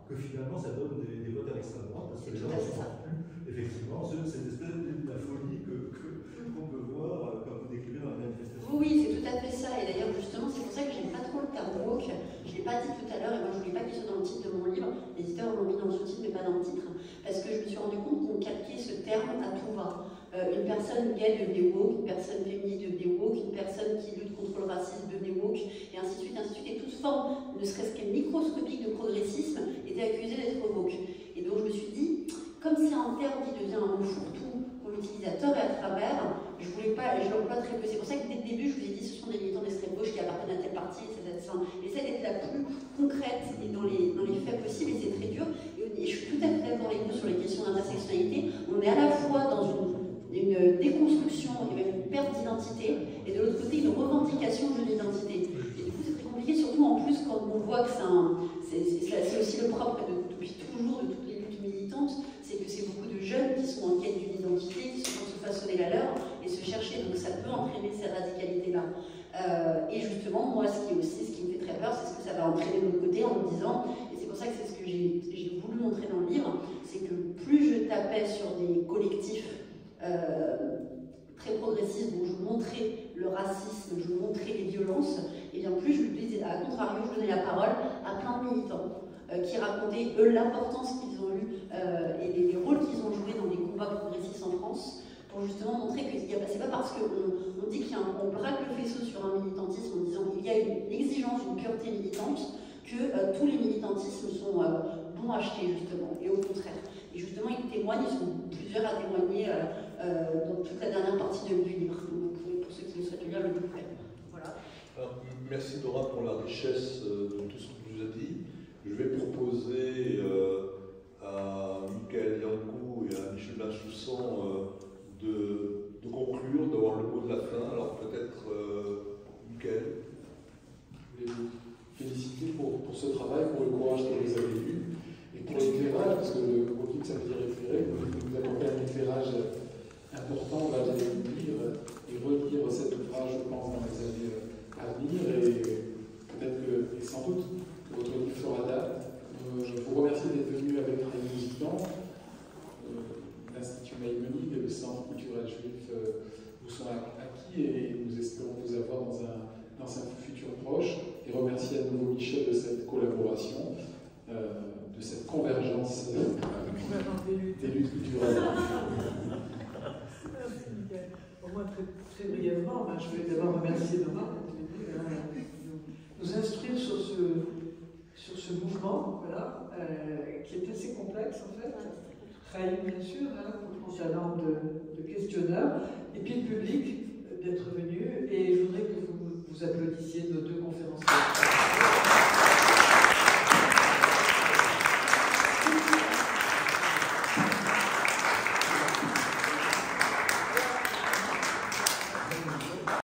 que finalement, ça donne des votes à l'extrême droite, parce que les gens ne supportent plus, effectivement, cette espèce de la folie qu'on peut voir, comme vous décrivez dans la manifestation. Oui, c'est tout à fait ça. Et d'ailleurs, justement, c'est pour ça que j'aime pas trop le terme woke. Je ne l'ai pas dit tout à l'heure, et moi je ne voulais pas qu'il soit dans le titre de mon livre. Les éditeurs l'ont mis dans le sous-titre, mais pas dans le titre. Parce que je me suis rendu compte qu'on calquait ce terme à tout va. Une personne gay devenait woke, une personne féminine devenait woke, une personne qui lutte contre le racisme devenait woke, et ainsi de suite, ainsi de suite. Et toute forme, ne serait-ce qu'une microscopique de progressisme, était accusée d'être woke. Et donc je me suis dit, comme c'est un terme qui devient un mot fourre-tout pour l'utilisateur et à travers, je voulais pas, et je l'emploie très peu. C'est pour ça que dès le début, je vous ai dit, ce sont des militants d'extrême gauche qui appartiennent à telle partie, et ça a été la plus concrète et dans les faits possibles, et c'est très dur. Et je suis tout à fait d'accord avec vous sur les questions d'intersectionnalité. On est à la fois dans une déconstruction et même une perte d'identité, et de l'autre côté, une revendication de l'identité. Et du coup, c'est très compliqué, surtout en plus quand on voit que c'est aussi le propre depuis toujours de toutes les luttes militantes, c'est que c'est beaucoup de jeunes qui sont en quête d'une identité, qui sont en train de se façonner la leur et se chercher, donc ça peut entraîner cette radicalité-là. Et justement, moi, ce qui me fait très peur, c'est ce que ça va entraîner de l'autre côté en me disant, et c'est pour ça que c'est ce que j'ai voulu montrer dans le livre, c'est que plus je tapais sur des collectifs très progressistes dont je montrais le racisme, je montrais les violences, et bien plus je lui disais, à contrario, je donnais la parole à plein de militants qui racontaient, eux, l'importance qu'ils ont eue et les rôles qu'ils ont joués dans les combats progressistes en France, pour justement montrer que c'est pas parce qu'on dit qu'on braque le faisceau sur un militantisme en disant qu'il y a une exigence, une pureté militante, que tous les militantismes sont bons à acheter, justement, et au contraire. Et justement, ils témoignent, ils sont plus plusieurs à témoigner dans toute la dernière partie du livre. Donc, pour ceux qui le souhaitent lire, le livre. Voilà. Alors, merci Dora pour la richesse de tout ce que tu nous as dit. Je vais proposer à Michael Yankou et à Michel Lachoussan de conclure, d'avoir le mot de la fin. Alors peut-être Michael. Je voulais vous féliciter pour ce travail, pour le courage que vous avez eu et pour l'éclairage, parce que le mot ça veut dire éclairer, vous apportez un éclairage important. On va aller lire et relire cet ouvrage, je pense, dans les années à venir, et peut-être que, et sans doute, votre livre fera date. Je vous remercie d'être venu avec Raïm Musican, l'Institut Maïmonide et le Centre culturel juif vous sont acquis, et nous espérons vous avoir dans un futur proche. Et remercier à nouveau Michel de cette collaboration, de cette convergence des luttes culturelles. Au moins, très brièvement, je vais d'abord remercier Nora de nous instruire sur ce mouvement, voilà, qui est assez complexe en fait. Raïm, bien sûr, concernant de questionneurs, et puis le public.